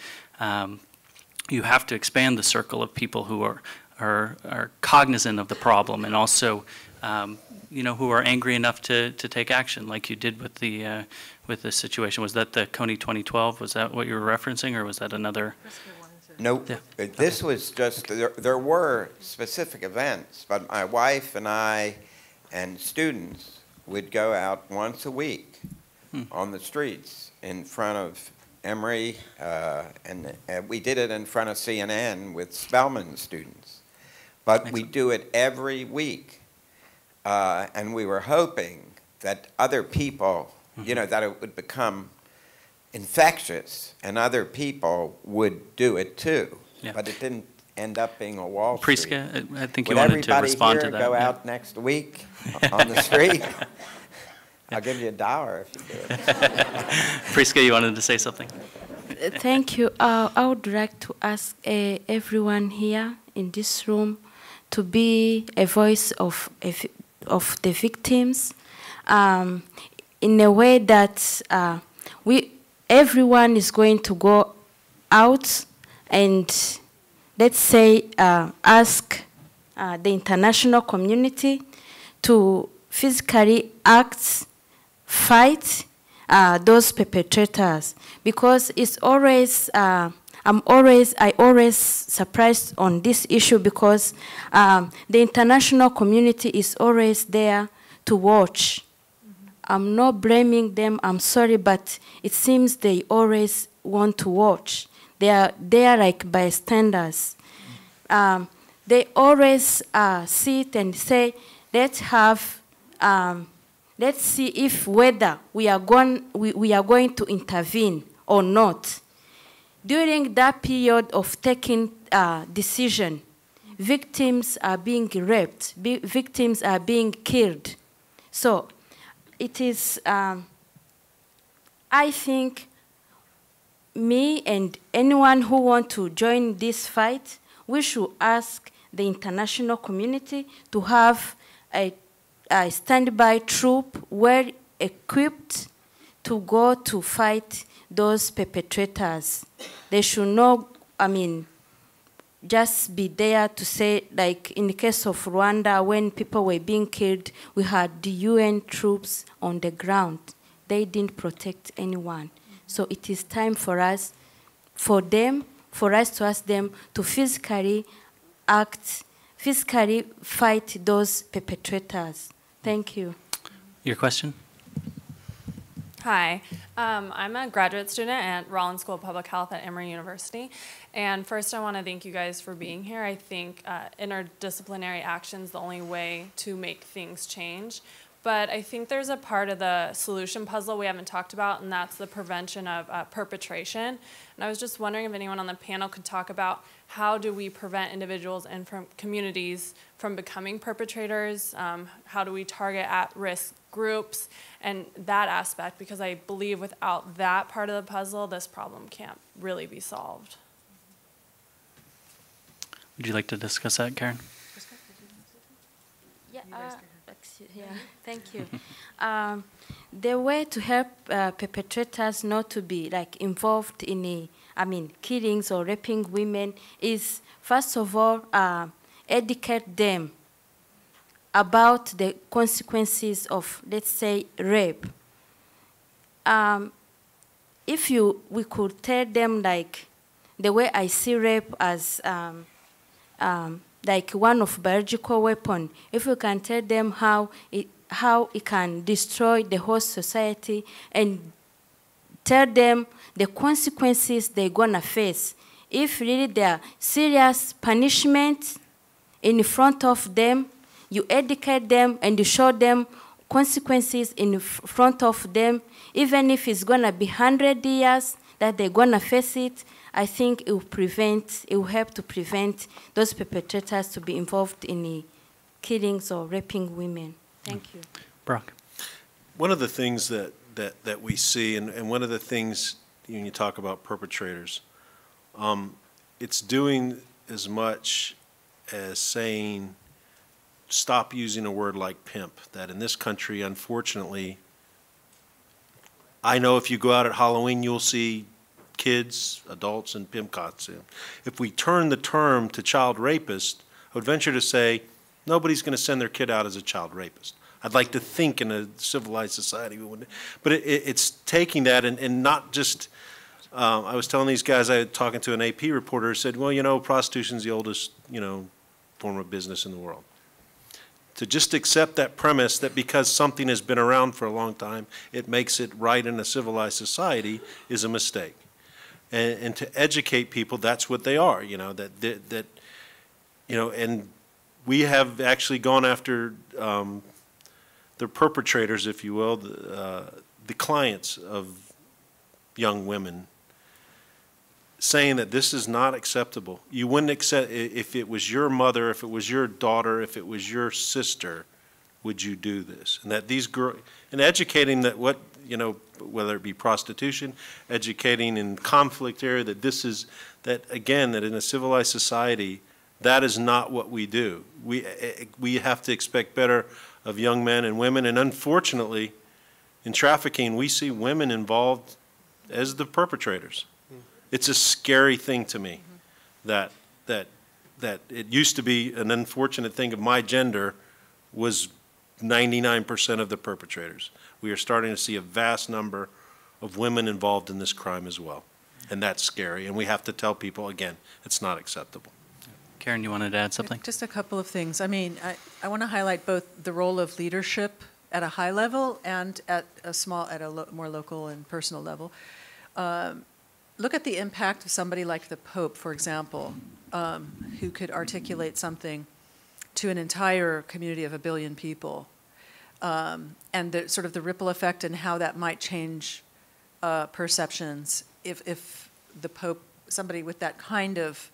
expand the circle of people who are cognizant of the problem, and also you know, who are angry enough to take action, like you did with the situation. Was that the Coney 2012? Was that what you were referencing, or was that another? No, this was just, there were specific events, but my wife and I and students would go out once a week on the streets in front of Emory, and we did it in front of CNN with Spelman students. But we do it every week. And we were hoping that other people, you know, that it would become infectious and other people would do it too. Yeah. But it didn't end up being a Wall Street. Priska, I think you wanted to respond to that. Would everybody here go out next week on the street? I'll give you $1 if you do it. Priska, you wanted to say something? Thank you. I would like to ask everyone here in this room to be a voice of the victims, in a way that everyone is going to go out and, let's say, ask the international community to physically fight those perpetrators, because it's always I always surprised on this issue, because the international community is always there to watch. I'm not blaming them, I'm sorry, but it seems they always want to watch. They are like bystanders. They always sit and say, let's see if whether we are going to intervene or not. During that period of taking decision, victims are being raped, victims are being killed. So it is, I think, me and anyone who wants to join this fight, we should ask the international community to have a standby troop well equipped to go to fight those perpetrators. They should know, I mean, just be there to say, like in the case of Rwanda, when people were being killed, we had the UN troops on the ground. They didn't protect anyone. So it is time for us, for us to ask them to physically fight those perpetrators. Thank you. Your question? Hi, I'm a graduate student at Rollins School of Public Health at Emory University. And first I want to thank you guys for being here. I think interdisciplinary action is the only way to make things change. But I think there's a part of the solution puzzle we haven't talked about, and that's the prevention of perpetration. And I was just wondering if anyone on the panel could talk about how do we prevent individuals and from communities from becoming perpetrators? How do we target at-risk groups and that aspect? Because I believe without that part of the puzzle, this problem can't really be solved. Would you like to discuss that, Karen? Yeah, thank you. The way to help perpetrators not to be like involved in killings or raping women is, first of all, educate them about the consequences of, let's say, rape. If we could tell them, like, the way I see rape as like one of biological weapon, if we can tell them how it can destroy the whole society and tell them the consequences they're gonna face. If really there are serious punishment in front of them, you educate them and you show them consequences in front of them, even if it's gonna be 100 years that they're gonna face it, I think it will help to prevent those perpetrators to be involved in the killings or raping women. Thank you. Brock. One of the things that we see, and one of the things when you talk about perpetrators, it's doing as much as saying, stop using a word like pimp, that in this country, unfortunately, I know if you go out at Halloween, you'll see kids, adults in pimp costume. If we turn the term to child rapist, I would venture to say nobody's going to send their kid out as a child rapist. I'd like to think in a civilized society we would, but it's taking that and not just. I was telling these guys, I was talking to an AP reporter who said, well, you know, prostitution's the oldest, form of business in the world. To just accept that premise that because something has been around for a long time, it makes it right in a civilized society is a mistake. And to educate people, that's what they are, and we have actually gone after the perpetrators, if you will, the clients of young women, saying that this is not acceptable. You wouldn't accept, if it was your mother, if it was your daughter, if it was your sister, would you do this? And that these girls, and educating that whether it be prostitution, educating in conflict area, that this is, that again, that in a civilized society, that is not what we do. We have to expect better of young men and women, and unfortunately, in trafficking, we see women involved as the perpetrators. It's a scary thing to me that it used to be an unfortunate thing of my gender was 99% of the perpetrators. We are starting to see a vast number of women involved in this crime as well. And that's scary. And we have to tell people, again, it's not acceptable. Karen, you wanted to add something? Just a couple of things. I mean, I want to highlight both the role of leadership at a high level and at a more local and personal level. Look at the impact of somebody like the Pope, for example, who could articulate something to an entire community of 1 billion people, and the sort of the ripple effect and how that might change perceptions if the Pope, somebody with that kind of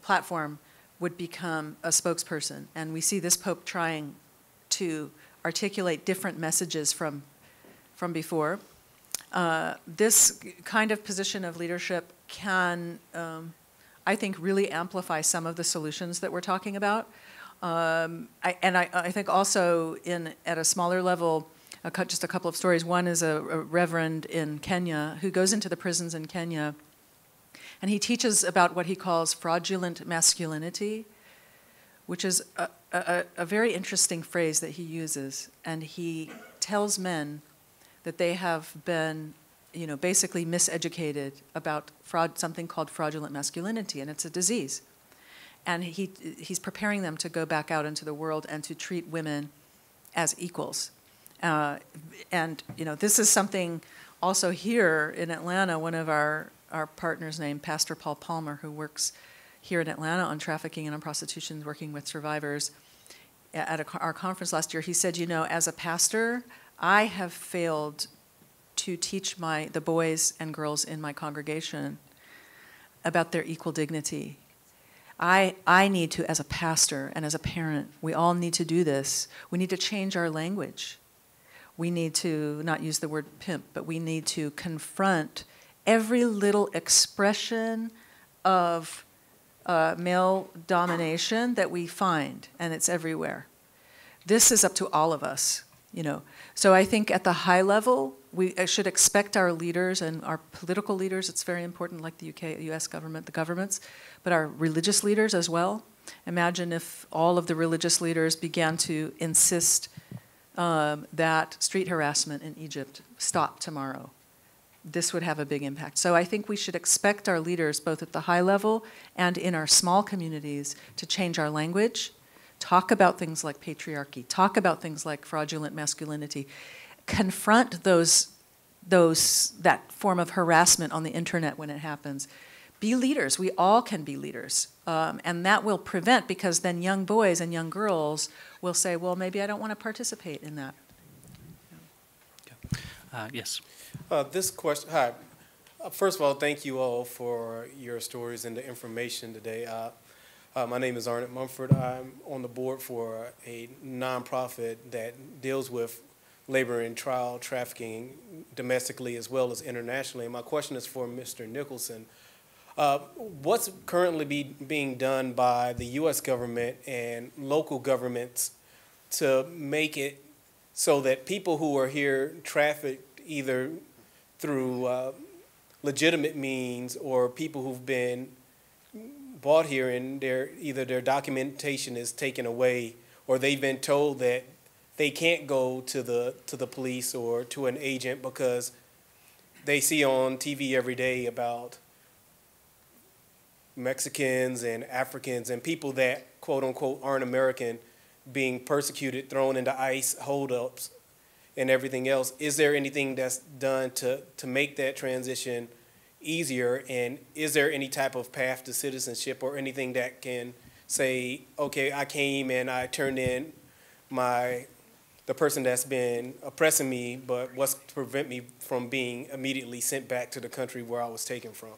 platform, would become a spokesperson. And we see this Pope trying to articulate different messages from before. This kind of position of leadership can, I think, really amplify some of the solutions that we're talking about. I think also at a smaller level, just a couple of stories. One is a reverend in Kenya who goes into the prisons in Kenya And he teaches about what he calls fraudulent masculinity, which is a very interesting phrase that he uses. And he tells men that they have been, basically miseducated about something called fraudulent masculinity, and it's a disease. And he's preparing them to go back out into the world and to treat women as equals. And this is something also here in Atlanta. One of our partners named Pastor Paul Palmer, who works here in Atlanta on trafficking and on prostitution, working with survivors, at our conference last year, he said, as a pastor, I have failed to teach the boys and girls in my congregation about their equal dignity. I need to, as a pastor and as a parent, we all need to do this. We need to change our language. We need to not use the word pimp, but we need to confront every little expression of male domination that we find, and it's everywhere. This is up to all of us, So I think at the high level, we should expect our leaders and our political leaders, it's very important, like the US government, the governments, but our religious leaders as well. Imagine if all of the religious leaders began to insist that street harassment in Egypt stop tomorrow. This would have a big impact. So I think we should expect our leaders, both at the high level and in our small communities, to change our language, talk about things like patriarchy, talk about things like fraudulent masculinity, confront that form of harassment on the internet when it happens. Be leaders. We all can be leaders. And that will prevent, because then young boys and young girls will say, well, maybe I don't want to participate in that. Yes. This question, hi. First of all, thank you all for your stories and the information today. My name is Arnett Mumford. I'm on the board for a nonprofit that deals with labor and child trafficking domestically as well as internationally. My question is for Mr. Nicholson. What's currently being done by the U.S. government and local governments to make it so that people who are here trafficked either through legitimate means or people who've been brought here and either their documentation is taken away or they've been told that they can't go to the police or to an agent because they see on TV every day about Mexicans and Africans and people that, quote unquote, aren't American being persecuted, thrown into ICE holdups and everything else. Is there anything that's done to make that transition easier? And is there any type of path to citizenship or anything that can say, okay, I came and I turned in the person that's been oppressing me, but what's to prevent me from being immediately sent back to the country where I was taken from?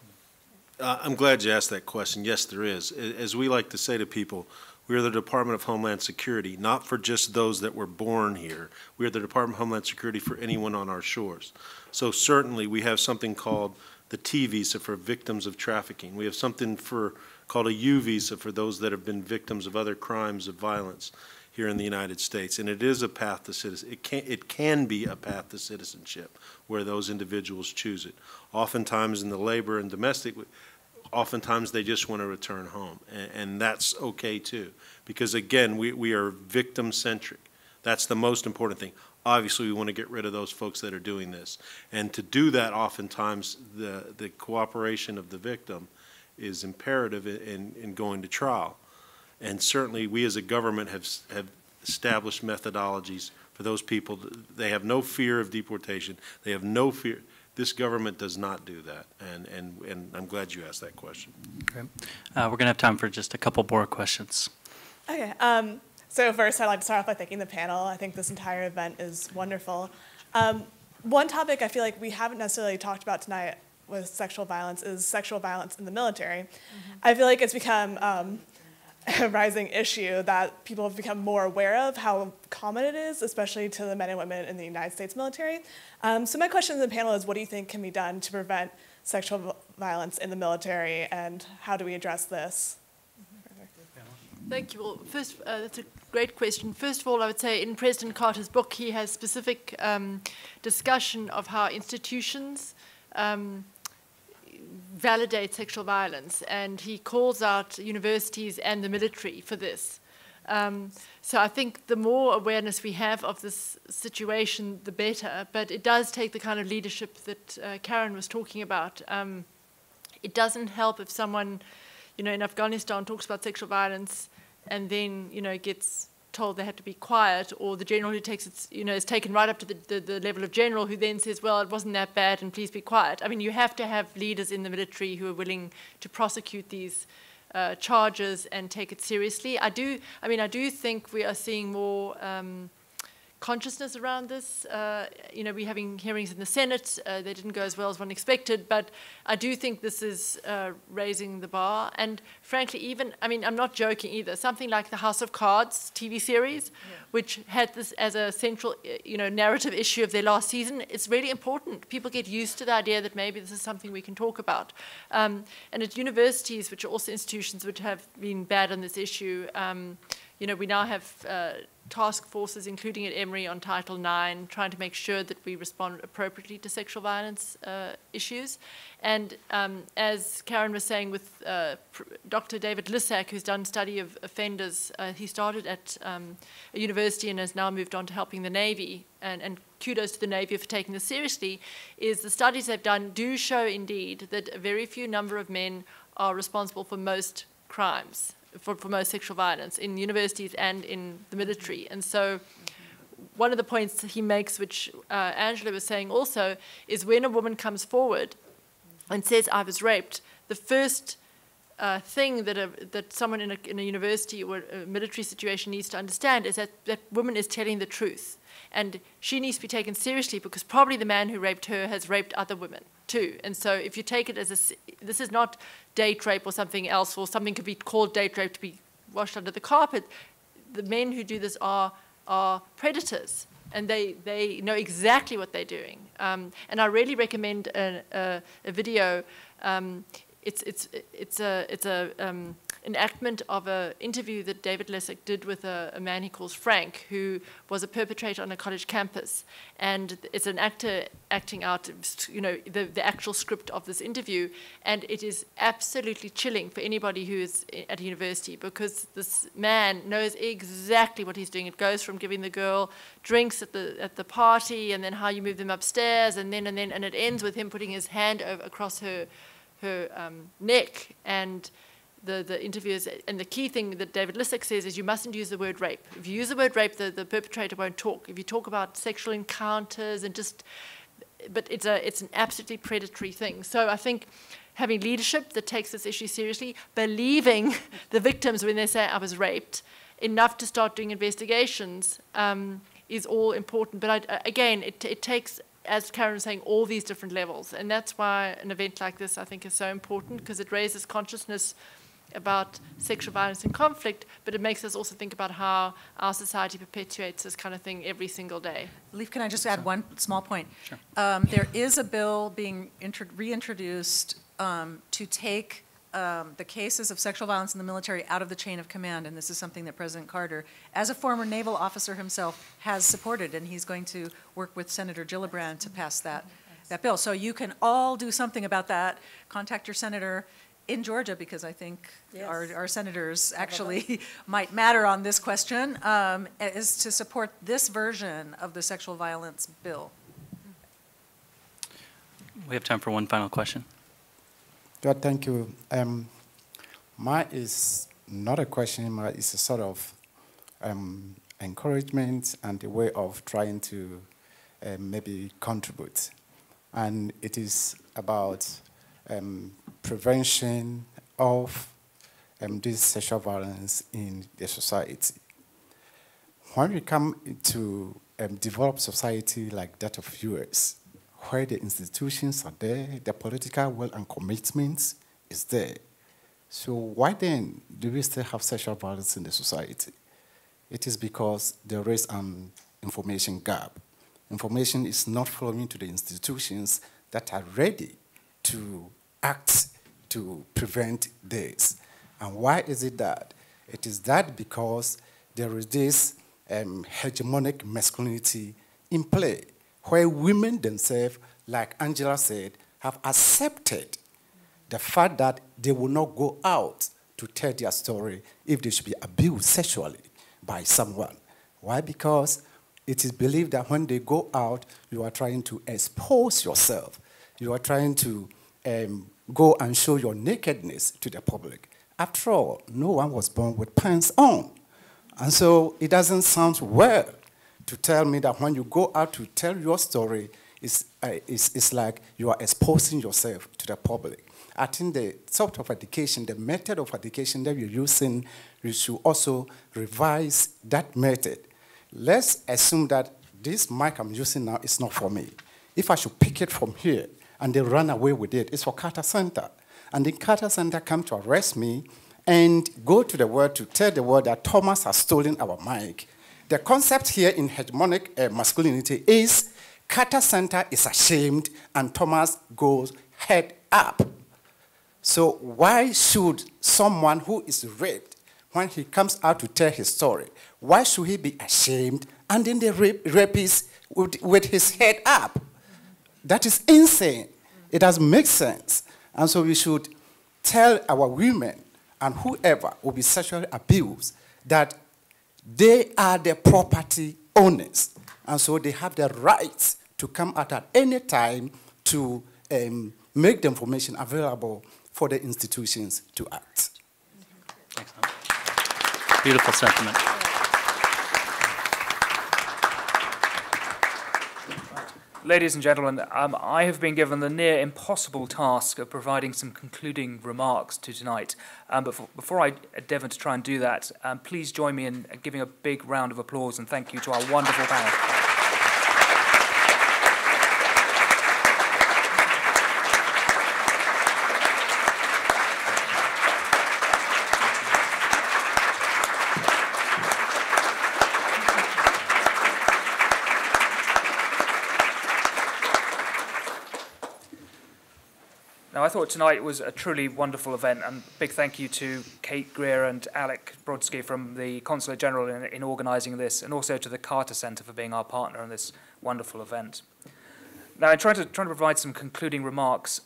I'm glad you asked that question. Yes, there is. As we like to say to people, we are the Department of Homeland Security, not for just those that were born here. We are the Department of Homeland Security for anyone on our shores. So certainly we have something called the T visa for victims of trafficking. We have something called a U visa for those that have been victims of other crimes of violence here in the United States. And it is a path to citizenship. It can be a path to citizenship where those individuals choose it. Oftentimes in the labor and domestic, oftentimes they just want to return home, and that's okay too, because again, we are victim-centric. That's the most important thing. Obviously, we want to get rid of those folks that are doing this, and to do that, oftentimes the cooperation of the victim is imperative in going to trial. And certainly, we as a government have established methodologies for those people. They have no fear of deportation. They have no fear. This government does not do that, and I'm glad you asked that question. Okay. We're going to have time for just a couple more questions. Okay. So first, I'd like to start off by thanking the panel. I think this entire event is wonderful. One topic I feel like we haven't necessarily talked about tonight with sexual violence is sexual violence in the military. Mm-hmm. I feel like it's become a rising issue that people have become more aware of how common it is, especially to the men and women in the United States military. So my question to the panel is, what do you think can be done to prevent sexual violence in the military, and how do we address this? Thank you. Well, first, that's a great question. First of all, I would say in President Carter's book, he has specific discussion of how institutions validate sexual violence, and he calls out universities and the military for this. So I think the more awareness we have of this situation, the better, but it does take the kind of leadership that Karen was talking about. It doesn't help if someone, in Afghanistan talks about sexual violence and then, gets told they have to be quiet, or the general who takes it, is taken right up to the level of general, who then says, well, it wasn't that bad and please be quiet. I mean, you have to have leaders in the military who are willing to prosecute these charges and take it seriously. I do think we are seeing more consciousness around this. We're having hearings in the Senate. They didn't go as well as one expected, but I do think this is raising the bar. And frankly, I'm not joking either. Something like the House of Cards TV series, which had this as a central, narrative issue of their last season, it's really important. People get used to the idea that maybe this is something we can talk about. And at universities, which are also institutions which have been bad on this issue, we now have task forces, including at Emory, on Title IX, trying to make sure that we respond appropriately to sexual violence issues. And as Karen was saying, with Dr. David Lissack, who's done study of offenders, he started at a university and has now moved on to helping the Navy, and kudos to the Navy for taking this seriously, is the studies they've done do show indeed that a very few number of men are responsible for most crimes, for most sexual violence in universities and in the military. And so one of the points he makes, which Angela was saying also, is when a woman comes forward and says, I was raped, the first thing that someone in a university or a military situation needs to understand is that that woman is telling the truth. And she needs to be taken seriously because probably the man who raped her has raped other women too. And so if you take it as this is not date rape or something else, or something could be called date rape to be washed under the carpet. The men who do this are predators, and they know exactly what they're doing. And I really recommend a video. It's an enactment of an interview that David Lissack did with a man he calls Frank, who was a perpetrator on a college campus. And it's an actor acting out, the actual script of this interview. And it is absolutely chilling for anybody who is at a university, because this man knows exactly what he's doing. It goes from giving the girl drinks at the party, and then how you move them upstairs, and it ends with him putting his hand across her neck. And the interviewers, and the key thing that David Lissack says is you mustn't use the word rape. If you use the word rape, the perpetrator won't talk. If you talk about sexual encounters but it's an absolutely predatory thing. So I think having leadership that takes this issue seriously, believing the victims when they say I was raped, enough to start doing investigations, is all important. But again, it takes, as Karen was saying, all these different levels. And that's why an event like this, I think, is so important, because it raises consciousness about sexual violence and conflict, but it makes us also think about how our society perpetuates this kind of thing every single day. Leif, can I just add one small point? Sure. There is a bill being reintroduced to take the cases of sexual violence in the military out of the chain of command, and this is something that President Carter, as a former naval officer himself, has supported, and he's going to work with Senator Gillibrand to pass that bill. So you can all do something about that. Contact your senator in Georgia, because I think our senators actually might matter on this question, is to support this version of the sexual violence bill. We have time for one final question. God, thank you. Mine is not a question, mine is a sort of encouragement and a way of trying to maybe contribute. And it is about prevention of this sexual violence in the society. When we come to developed society like that of US, where the institutions are there, the political will and commitment is there. So why then do we still have sexual violence in the society? It is because there is an information gap. Information is not flowing to the institutions that are ready to act to prevent this. And why is it that? It is that because there is this hegemonic masculinity in play, where women themselves, like Angela said, have accepted the fact that they will not go out to tell their story if they should be abused sexually by someone. Why? Because it is believed that when they go out, you are trying to expose yourself. You are trying to go and show your nakedness to the public. After all, no one was born with pants on. And so it doesn't sound well to tell me that when you go out to tell your story, it's like you are exposing yourself to the public. I think the sort of education, the method of education that you're using, you should also revise that method. Let's assume that this mic I'm using now is not for me. If I should pick it from here and they run away with it, it's for Carter Center. And the Carter Center come to arrest me and go to the world to tell the world that Thomas has stolen our mic. The concept here in hegemonic masculinity is Carter Center is ashamed and Thomas goes head up. So why should someone who is raped, when he comes out to tell his story, why should he be ashamed and then the rapist with his head up? That is insane. It doesn't make sense. And so we should tell our women and whoever will be sexually abused that they are the property owners. And so they have the right to come out at any time to make the information available for the institutions to act. Excellent. Beautiful sentiment. Ladies and gentlemen, I have been given the near impossible task of providing some concluding remarks to tonight. But before I endeavour to try and do that, please join me in giving a big round of applause and thank you to our wonderful panel. Now, I thought tonight was a truly wonderful event, and big thank you to Kate Greer and Alec Brodsky from the Consulate General in organising this, and also to the Carter Centre for being our partner in this wonderful event. Now, in trying to provide some concluding remarks,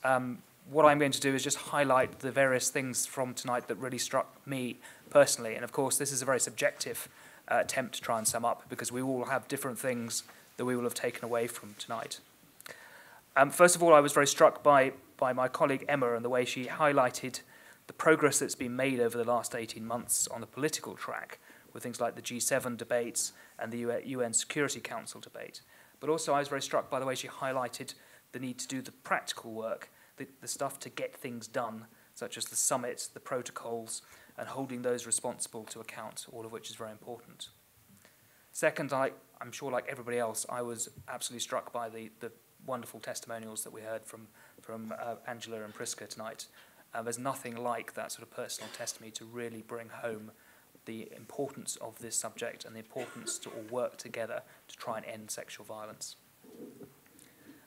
what I'm going to do is just highlight the various things from tonight that really struck me personally. And of course, this is a very subjective attempt to try and sum up, because we all have different things that we will have taken away from tonight. First of all, I was very struck by my colleague Emma and the way she highlighted the progress that's been made over the last 18 months on the political track with things like the G7 debates and the UN Security Council debate. But also I was very struck by the way she highlighted the need to do the practical work, the stuff to get things done, such as the summit, the protocols, and holding those responsible to account, all of which is very important. Second, I'm sure like everybody else, I was absolutely struck by the wonderful testimonials that we heard from Angela and Priska tonight. There's nothing like that sort of personal testimony to really bring home the importance of this subject and the importance to all work together to try and end sexual violence.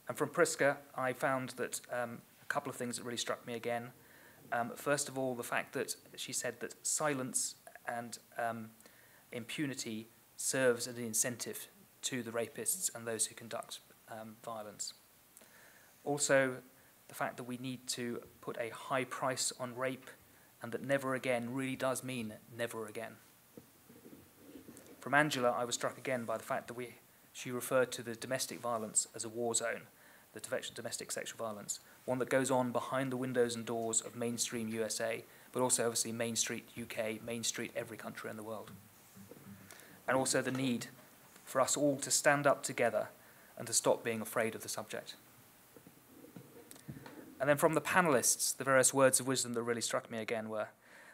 And from Priska, I found that a couple of things that really struck me again. First of all, the fact that she said that silence and impunity serves as an incentive to the rapists and those who conduct violence. Also, the fact that we need to put a high price on rape and that never again really does mean never again. From Angela, I was struck again by the fact that she referred to the domestic violence as a war zone, the domestic sexual violence, one that goes on behind the windows and doors of mainstream USA, but also obviously Main Street UK, Main Street every country in the world. And also the need for us all to stand up together and to stop being afraid of the subject. And then from the panelists, the various words of wisdom that really struck me again were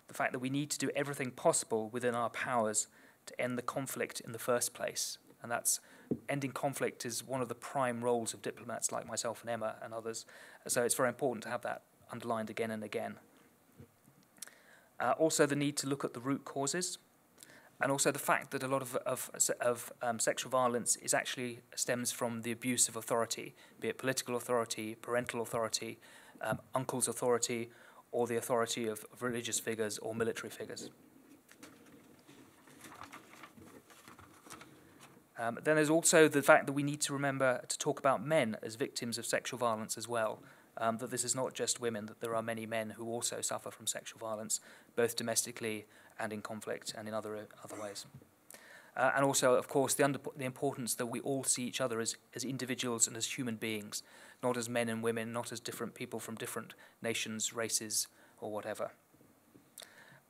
the fact that we need to do everything possible within our powers to end the conflict in the first place. And that's ending conflict is one of the prime roles of diplomats like myself and Emma and others. So it's very important to have that underlined again and again. Also the need to look at the root causes, and also the fact that a lot of sexual violence actually stems from the abuse of authority, be it political authority, parental authority, uncle's authority, or the authority of religious figures or military figures. Then there's also the fact that we need to remember to talk about men as victims of sexual violence as well. that this is not just women, that there are many men who also suffer from sexual violence, both domestically and in conflict and in other ways. And also, of course, the importance that we all see each other as individuals and as human beings, not as men and women, not as different people from different nations, races, or whatever.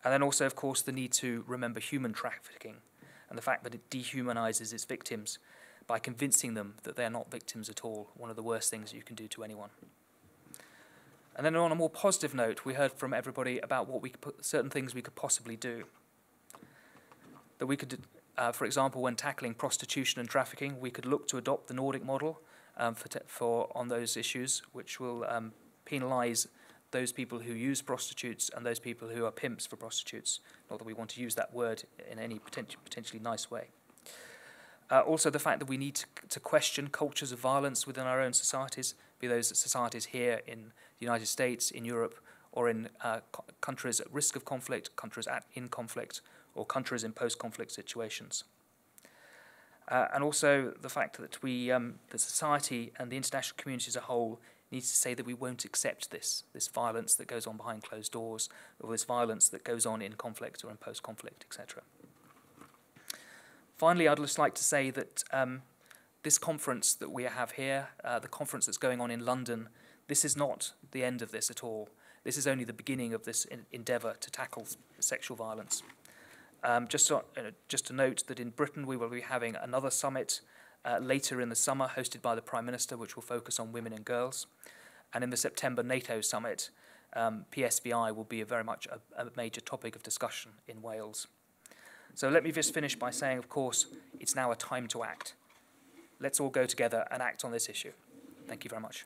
And then also, of course, the need to remember human trafficking and the fact that it dehumanizes its victims by convincing them that they're not victims at all, one of the worst things you can do to anyone. And then on a more positive note, we heard from everybody about certain things we could possibly do. That we could, for example, when tackling prostitution and trafficking, we could look to adopt the Nordic model on those issues, which will penalise those people who use prostitutes and those people who are pimps for prostitutes. Not that we want to use that word in any potentially nice way. Also, the fact that we need to question cultures of violence within our own societies, be those societies here in the United States, in Europe, or in countries at risk of conflict, countries in conflict, or countries in post-conflict situations. And also the fact that the society and the international community as a whole needs to say that we won't accept this violence that goes on behind closed doors, or this violence that goes on in conflict or in post-conflict, etc. Finally, I'd just like to say that this conference that we have here, the conference that's going on in London, this is not the end of this at all. This is only the beginning of this endeavour to tackle sexual violence. Just to note that in Britain we will be having another summit later in the summer, hosted by the Prime Minister, which will focus on women and girls. And in the September NATO summit, PSVI will be very much a major topic of discussion in Wales. So let me just finish by saying, of course, it's now a time to act. Let's all go together and act on this issue. Thank you very much.